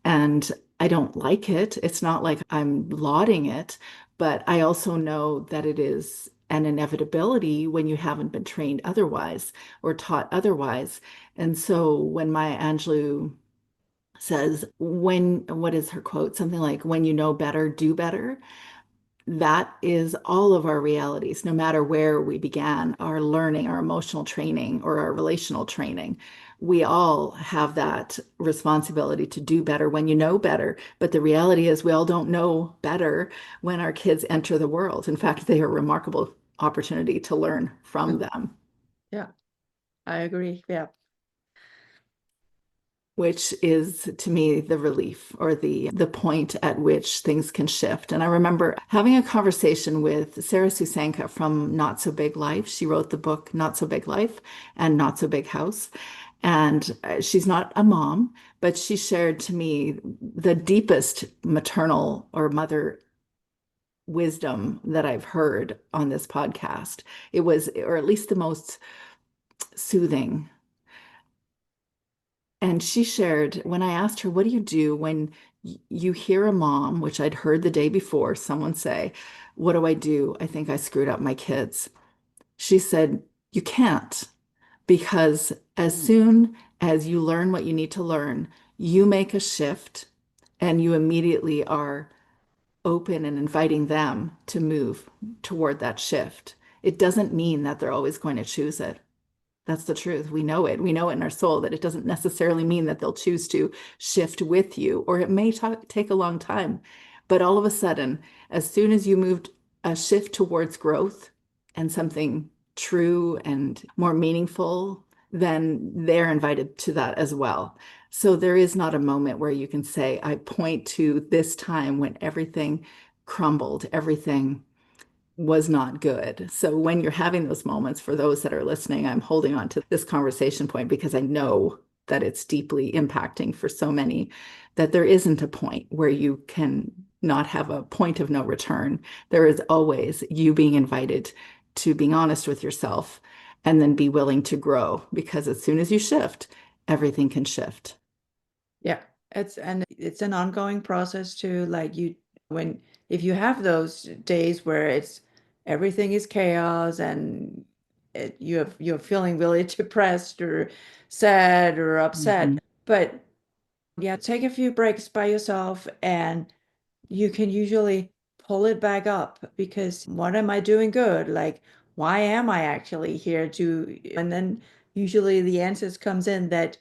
And I don't like it. It's not like I'm lauding it, but I also know that it is an inevitability when you haven't been trained otherwise or taught otherwise. And so when Maya Angelou says, what is her quote? Something like, when you know better, do better. That is all of our realities, no matter where we began our learning, our emotional training, or our relational training. We all have that responsibility to do better when you know better. But the reality is, we all don't know better when our kids enter the world. In fact, they are a remarkable opportunity to learn from Mm. them, Yeah, I agree. Yeah. which is to me the relief or the point at which things can shift. And I remember having a conversation with Sarah Susanka from Not So Big Life. She wrote the book Not So Big Life and Not So Big House. And she's not a mom, but she shared to me the deepest maternal or mother wisdom that I've heard on this podcast. It was, or at least the most soothing. And she shared when I asked her, what do you do when you hear a mom, which I'd heard the day before, someone say, what do I do? I think I screwed up my kids. She said, you can't, because as soon as you learn what you need to learn, you make a shift and you immediately are open and inviting them to move toward that shift. It doesn't mean that they're always going to choose it. That's the truth. We know it. We know it in our soul that it doesn't necessarily mean that they'll choose to shift with you, or it may take a long time. But all of a sudden, as soon as you moved a shift towards growth and something true and more meaningful, then they're invited to that as well. So there is not a moment where you can say, I point to this time when everything crumbled, everything was not good. So when you're having those moments, for those that are listening, I'm holding on to this conversation point because I know that it's deeply impacting for so many, that there isn't a point where you can not have a point of no return. There is always you being invited to being honest with yourself and then be willing to grow, because as soon as you shift, everything can shift. Yeah, it's an ongoing process too. Like when if you have those days where it's everything is chaos and you're feeling really depressed or sad or upset, Mhm. but yeah, take a few breaks by yourself and you can usually pull it back up because what am I doing good? Like, why am I actually here to? And then usually the answers comes in that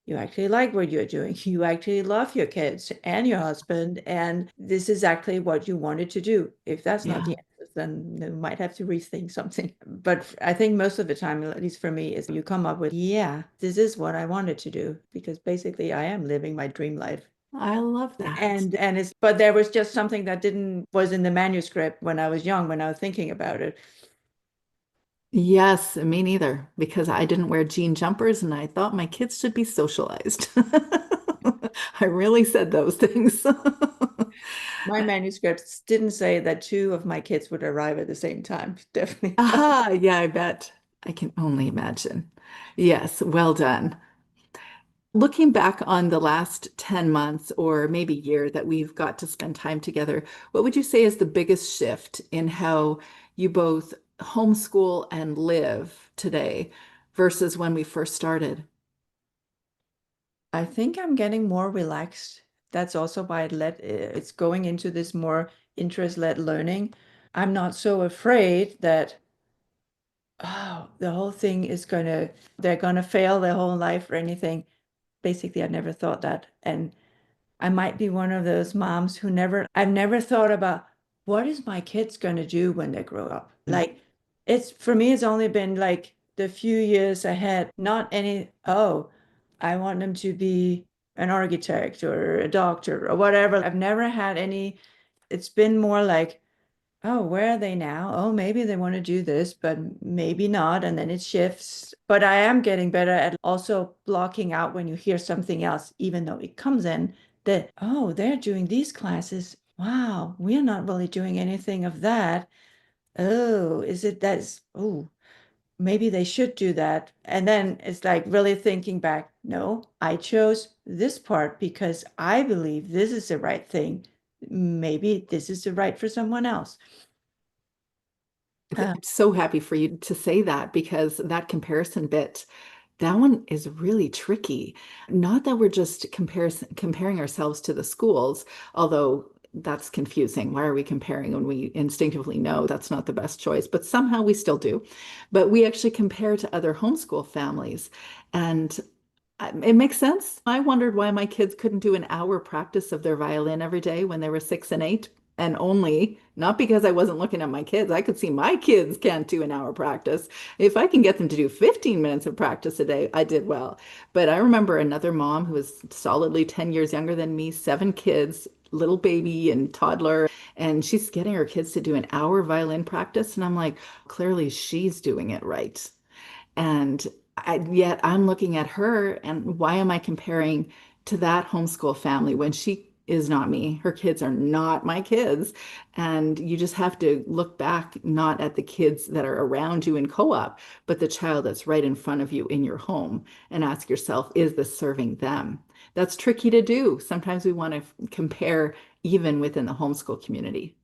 you actually like what you're doing. You actually love your kids and your husband, and this is exactly what you wanted to do. If that's not Yeah. the answer, then you might have to rethink something. But I think most of the time, at least for me, is you come up with, yeah, this is what I wanted to do because basically I am living my dream life. I love that. And it's but there was just something that didn't was in the manuscript when I was young, when I was thinking about it. Yes, me neither, because I didn't wear jean jumpers and I thought my kids should be socialized. I really said those things. My manuscripts didn't say that two of my kids would arrive at the same time. Definitely not. Aha, yeah, I bet. I can only imagine. Yes, well done. Looking back on the last 10 months or maybe year that we've got to spend time together, what would you say is the biggest shift in how you both homeschool and live today versus when we first started? I think I'm getting more relaxed. That's also why it's going into this more interest-led learning. I'm not so afraid that, oh, the whole thing is they're gonna fail their whole life or anything. Basically, I never thought that. And I might be one of those moms I've never thought about what is my kids going to do when they grow up. Like for me, it's only been like the few years ahead, not any, oh, I want them to be an architect or a doctor or whatever. I've never had any, it's been more like, oh, where are they now? Oh, maybe they want to do this, but maybe not. And then it shifts. But I am getting better at also blocking out when you hear something else, even though it comes in that, oh, they're doing these classes. Wow, we're not really doing anything of that. Oh, is it that's, oh, maybe they should do that. And then it's like really thinking back, no, I chose this part because I believe this is the right thing. Maybe this is the right for someone else. I'm so happy for you to say that, because that comparison bit, that one is really tricky. Not that we're just comparing ourselves to the schools, although that's confusing. Why are we comparing when we instinctively know that's not the best choice? But somehow we still do. But we actually compare to other homeschool families. And it makes sense. I wondered why my kids couldn't do an hour practice of their violin every day when they were 6 and 8. And only, not because I wasn't looking at my kids. I could see my kids can't do an hour practice. If I can get them to do 15 minutes of practice a day, I did well. But I remember another mom who was solidly 10 years younger than me, 7 kids, little baby and toddler, and she's getting her kids to do an hour violin practice. And I'm like, clearly she's doing it right. And yet I'm looking at her, and why am I comparing to that homeschool family when she is not me. Her kids are not my kids. And you just have to look back not at the kids that are around you in co-op, but the child that's right in front of you in your home and ask yourself, is this serving them? That's tricky to do. Sometimes we want to compare even within the homeschool community.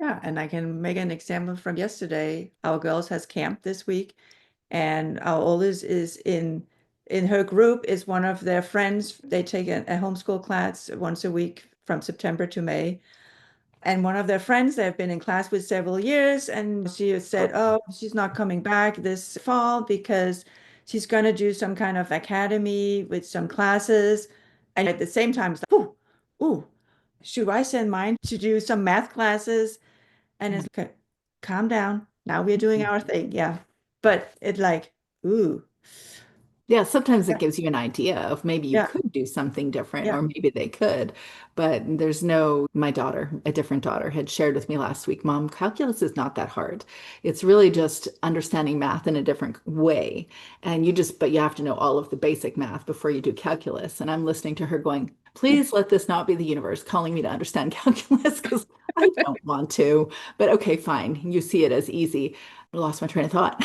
Yeah, and I can make an example from yesterday. Our girls has camp this week, and our oldest is in her group is one of their friends. They take a homeschool class once a week from September to May. And one of their friends they've been in class with several years, and she has said, "Oh, she's not coming back this fall because she's going to do some kind of academy with some classes." And at the same time, it's like, "Ooh, ooh, should I send mine to do some math classes?" And Yeah. it's like, calm down. Now we're doing our thing. Yeah. But it like, ooh, Yeah, sometimes it yeah, gives you an idea of maybe you yeah, could do something different, yeah. or maybe they could, but there's no, my daughter, a different daughter, had shared with me last week, Mom, calculus is not that hard. It's really just understanding math in a different way. And but you have to know all of the basic math before you do calculus. And I'm listening to her going, please let this not be the universe calling me to understand calculus because I don't want to. But okay, fine. You see it as easy. I lost my train of thought.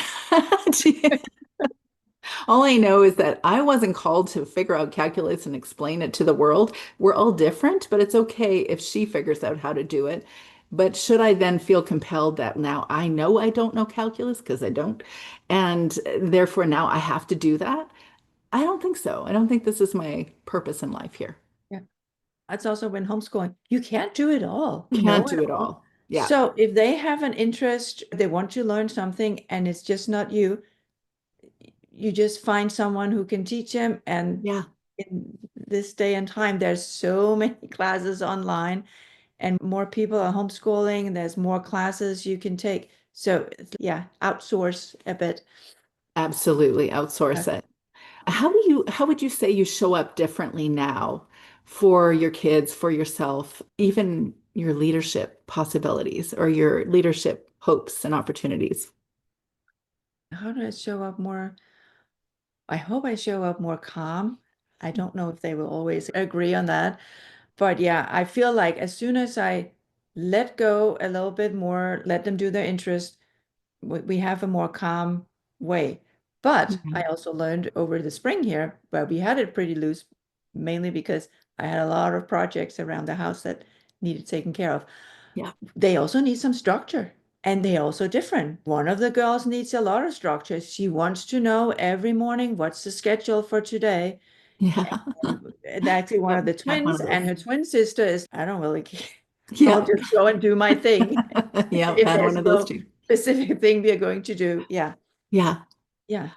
All I know is that I wasn't called to figure out calculus and explain it to the world. We're all different, but it's okay if she figures out how to do it. But should I then feel compelled that now I know I don't know calculus because I don't, and therefore now I have to do that? I don't think so. I don't think this is my purpose in life here. Yeah. That's also when homeschooling. You can't do it all. Can't Know it do it all. all. Yeah. So if they have an interest, they want to learn something and it's just not you, you just find someone who can teach them. And Yeah. in this day and time, there's so many classes online and more people are homeschooling and there's more classes you can take. So yeah, outsource a bit. Absolutely. Uh, Outsource it. How would you say you show up differently now for your kids, for yourself, even your leadership possibilities or your leadership hopes and opportunities? How do I show up more? I hope I show up more calm. I don't know if they will always agree on that. But yeah, I feel like as soon as I let go a little bit more, let them do their interest, we have a more calm way. But I Yeah. also learned over the spring here, where we had it pretty loose, mainly because I had a lot of projects around the house that needed taken care of. Yeah. They also need some structure. And they also different. One of the girls needs a lot of structure. She wants to know every morning what's the schedule for today. Yeah. And actually, one of Yep. the I have one twins of and those. her twin sister is, I don't really care. I'll Yeah. just go and do my thing. Yeah. I If had one there's of those no too. specific thing we are going to do. Yeah. Yeah. Yeah.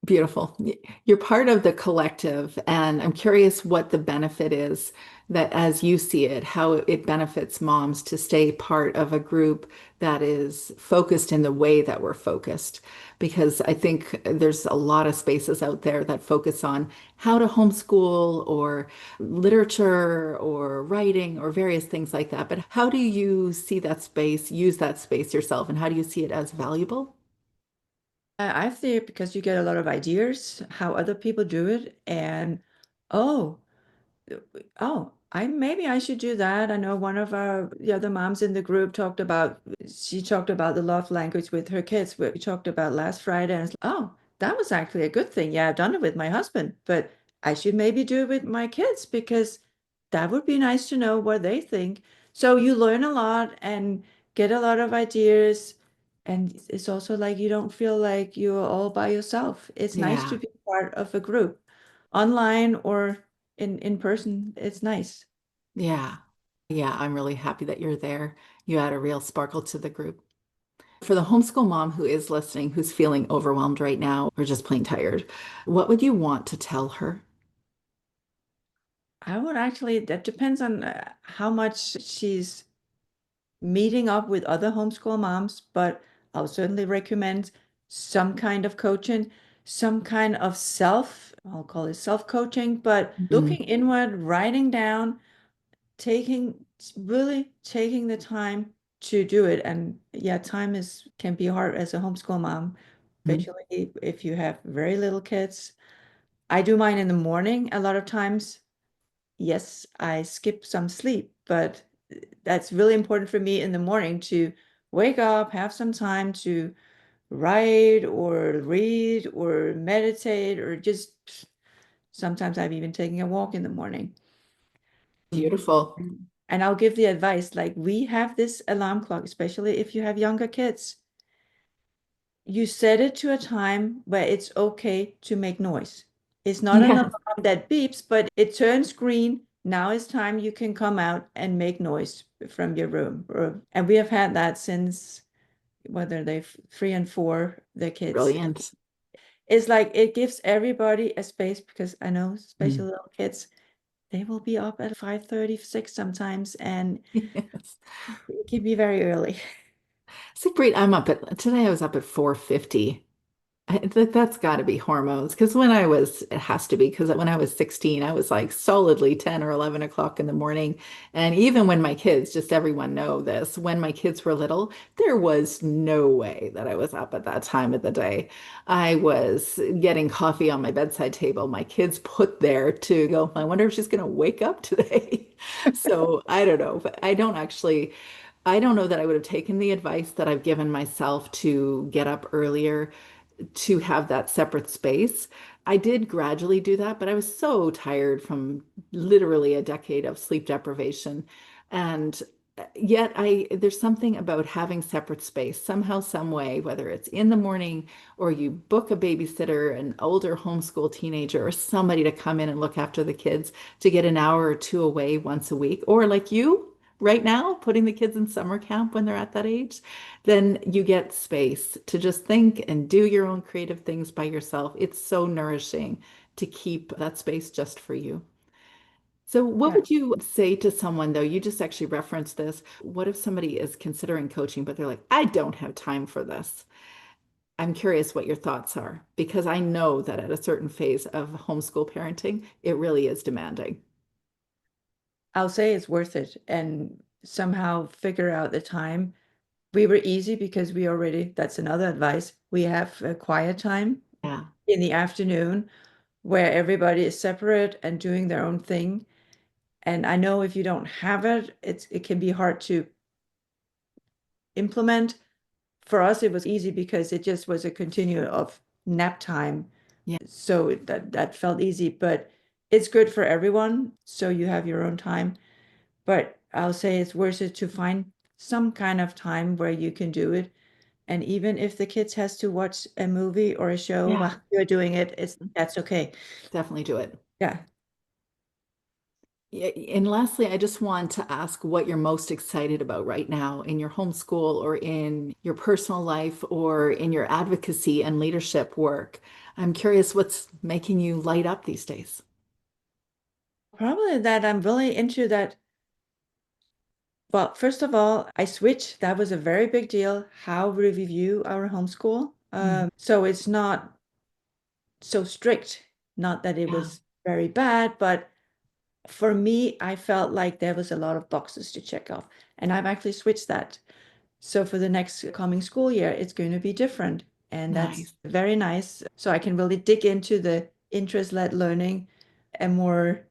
Beautiful. You're part of the collective, and I'm curious what the benefit is that, as you see it, how it benefits moms to stay part of a group that is focused in the way that we're focused. Because I think there's a lot of spaces out there that focus on how to homeschool or literature or writing or various things like that. But how do you see that space, use that space yourself, and how do you see it as valuable? I think because you get a lot of ideas how other people do it. And oh, oh, I maybe I should do that. I know one of the other moms in the group she talked about the love language with her kids. We talked about last Friday, and it's like, oh, that was actually a good thing. Yeah, I've done it with my husband, but I should maybe do it with my kids because that would be nice to know what they think. So you learn a lot and get a lot of ideas. And it's also like you don't feel like you're all by yourself. It's nice to Yeah. be part of a group, online or in person. It's nice. Yeah. Yeah, I'm really happy that you're there. You add a real sparkle to the group. For the homeschool mom who is listening, who's feeling overwhelmed right now or just plain tired, what would you want to tell her? I would actually, that depends on how much she's meeting up with other homeschool moms, but I'll certainly recommend some kind of coaching, some kind of I'll call it self-coaching, but Mhm. looking inward, writing down, taking, really taking the time to do it. And yeah, time can be hard as a homeschool mom, Mhm. especially if you have very little kids. I do mine in the morning a lot of times. yes, I skip some sleep, but that's really important for me in the morning to wake up, have some time to write or read or meditate, or just sometimes I'm even taking a walk in the morning. Beautiful. And I'll give the advice, like, we have this alarm clock, especially if you have younger kids. You set it to a time where it's okay to make noise. It's not an Yeah, alarm that beeps, but it turns green. Now it's time you can come out and make noise from your room. And we have had that since whether they're 3 and 4, the kids. brilliant. It's like it gives everybody a space, because I know, especially Mm. little kids, they will be up at 5:36 sometimes, and Yes. it can be very early. Sigbrit, today I was up at 4:50. That's got to be hormones. Because it has to be, because when I was 16, I was like solidly 10 or 11 o'clock in the morning. And even when my kids, just everyone know this, when my kids were little, there was no way that I was up at that time of the day. I was getting coffee on my bedside table. My kids put there to go, I wonder if she's going to wake up today. So I don't know, but I don't know that I would have taken the advice that I've given myself to get up earlier to have that separate space. I did gradually do that, but I was so tired from literally a decade of sleep deprivation. And yet there's something about having separate space somehow, some way, whether it's in the morning or you book a babysitter, an older homeschool teenager, or somebody to come in and look after the kids to get an hour or two away once a week, or like you right now, putting the kids in summer camp when they're at that age, then you get space to just think and do your own creative things by yourself. It's so nourishing to keep that space just for you. So, what Yeah. would you say to someone, though? You just actually referenced this. What if somebody is considering coaching, but they're like, I don't have time for this? I'm curious what your thoughts are, because I know that at a certain phase of homeschool parenting, it really is demanding. I'll say it's worth it, and somehow figure out the time. We were easy because that's another advice. We have a quiet time Yeah. in the afternoon where everybody is separate and doing their own thing. And I know if you don't have it, it can be hard to implement. For us, it was easy because it just was a continuum of nap time. Yeah. So that felt easy, but it's good for everyone. So you have your own time. But I'll say it's worth it to find some kind of time where you can do it. And even if the kids has to watch a movie or a show Yeah. while you're doing it, that's okay. Definitely do it. Yeah. Yeah, and lastly, I just want to ask what you're most excited about right now in your homeschool or in your personal life or in your advocacy and leadership work. I'm curious what's making you light up these days. Probably that I'm really into that. Well, first of all, I switched. That was a very big deal, how we review our homeschool. Mm. So it's not so strict. Not that it Yeah, was very bad, but for me, I felt like there was a lot of boxes to check off. And I've actually switched that. So for the next coming school year, it's going to be different. And that's nice. very nice. So I can really dig into the interest-led learning, a more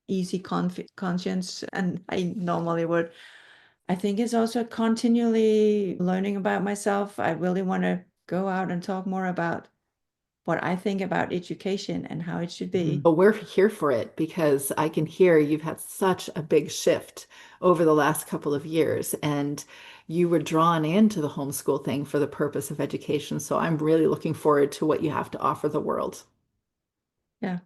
easy conscience, and I normally would. I think it's also continually learning about myself. I really want to go out and talk more about what I think about education and how it should be. But we're here for it because I can hear you've had such a big shift over the last couple of years, and you were drawn into the homeschool thing for the purpose of education. So I'm really looking forward to what you have to offer the world. Yeah.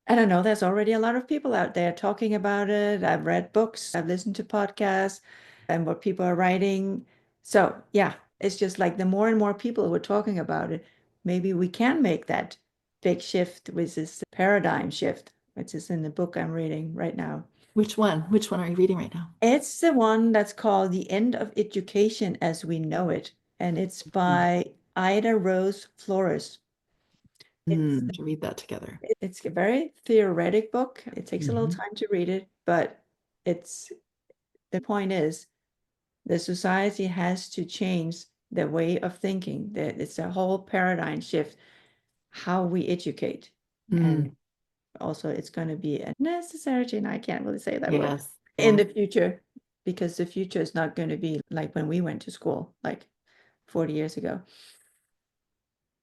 And I know there's already a lot of people out there talking about it. I've read books, I've listened to podcasts and what people are writing. So, yeah, it's just like the more and more people who are talking about it, maybe we can make that big shift, which is the paradigm shift, which is in the book I'm reading right now. Which one? Which one are you reading right now? It's the one that's called The End of Education as We Know It, and it's Mm. by Ida Rose Flores. It's To read that together. it's a very theoretic book. It takes a little Mhm. time to read it, but it's the point is the society has to change the way of thinking. That it's a whole paradigm shift, how we educate. And Mm. also it's going to be a necessary change. I can't really say that word Yes. in Yeah. the future, because the future is not going to be like when we went to school, like 40 years ago.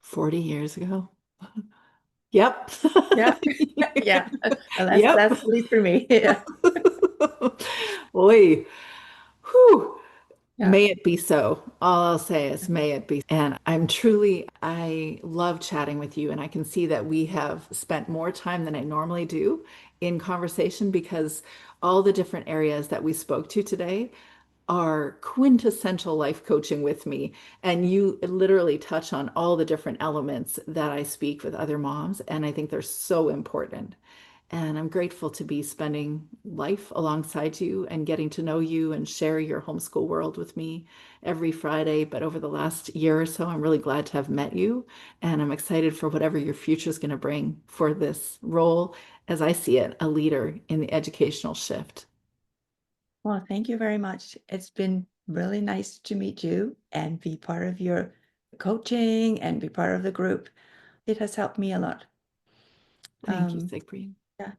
40 years ago. Yep. Yeah. Yeah. Well, Yep. that's at least for me. Yeah. Boy. Whew. Yeah. May it be so. All I'll say is may it be. And I love chatting with you. And I can see that we have spent more time than I normally do in conversation because all the different areas that we spoke to today are quintessential life coaching with me. And you literally touch on all the different elements that I speak with other moms. And I think they're so important. And I'm grateful to be spending life alongside you and getting to know you and share your homeschool world with me every Friday. But over the last year or so, I'm really glad to have met you. And I'm excited for whatever your future is going to bring for this role, as I see it, a leader in the educational shift. Well, thank you very much. It's been really nice to meet you and be part of your coaching and be part of the group. It has helped me a lot. Thank you, Um, Sigbrit. yeah,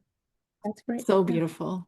that's great. So Yeah. beautiful.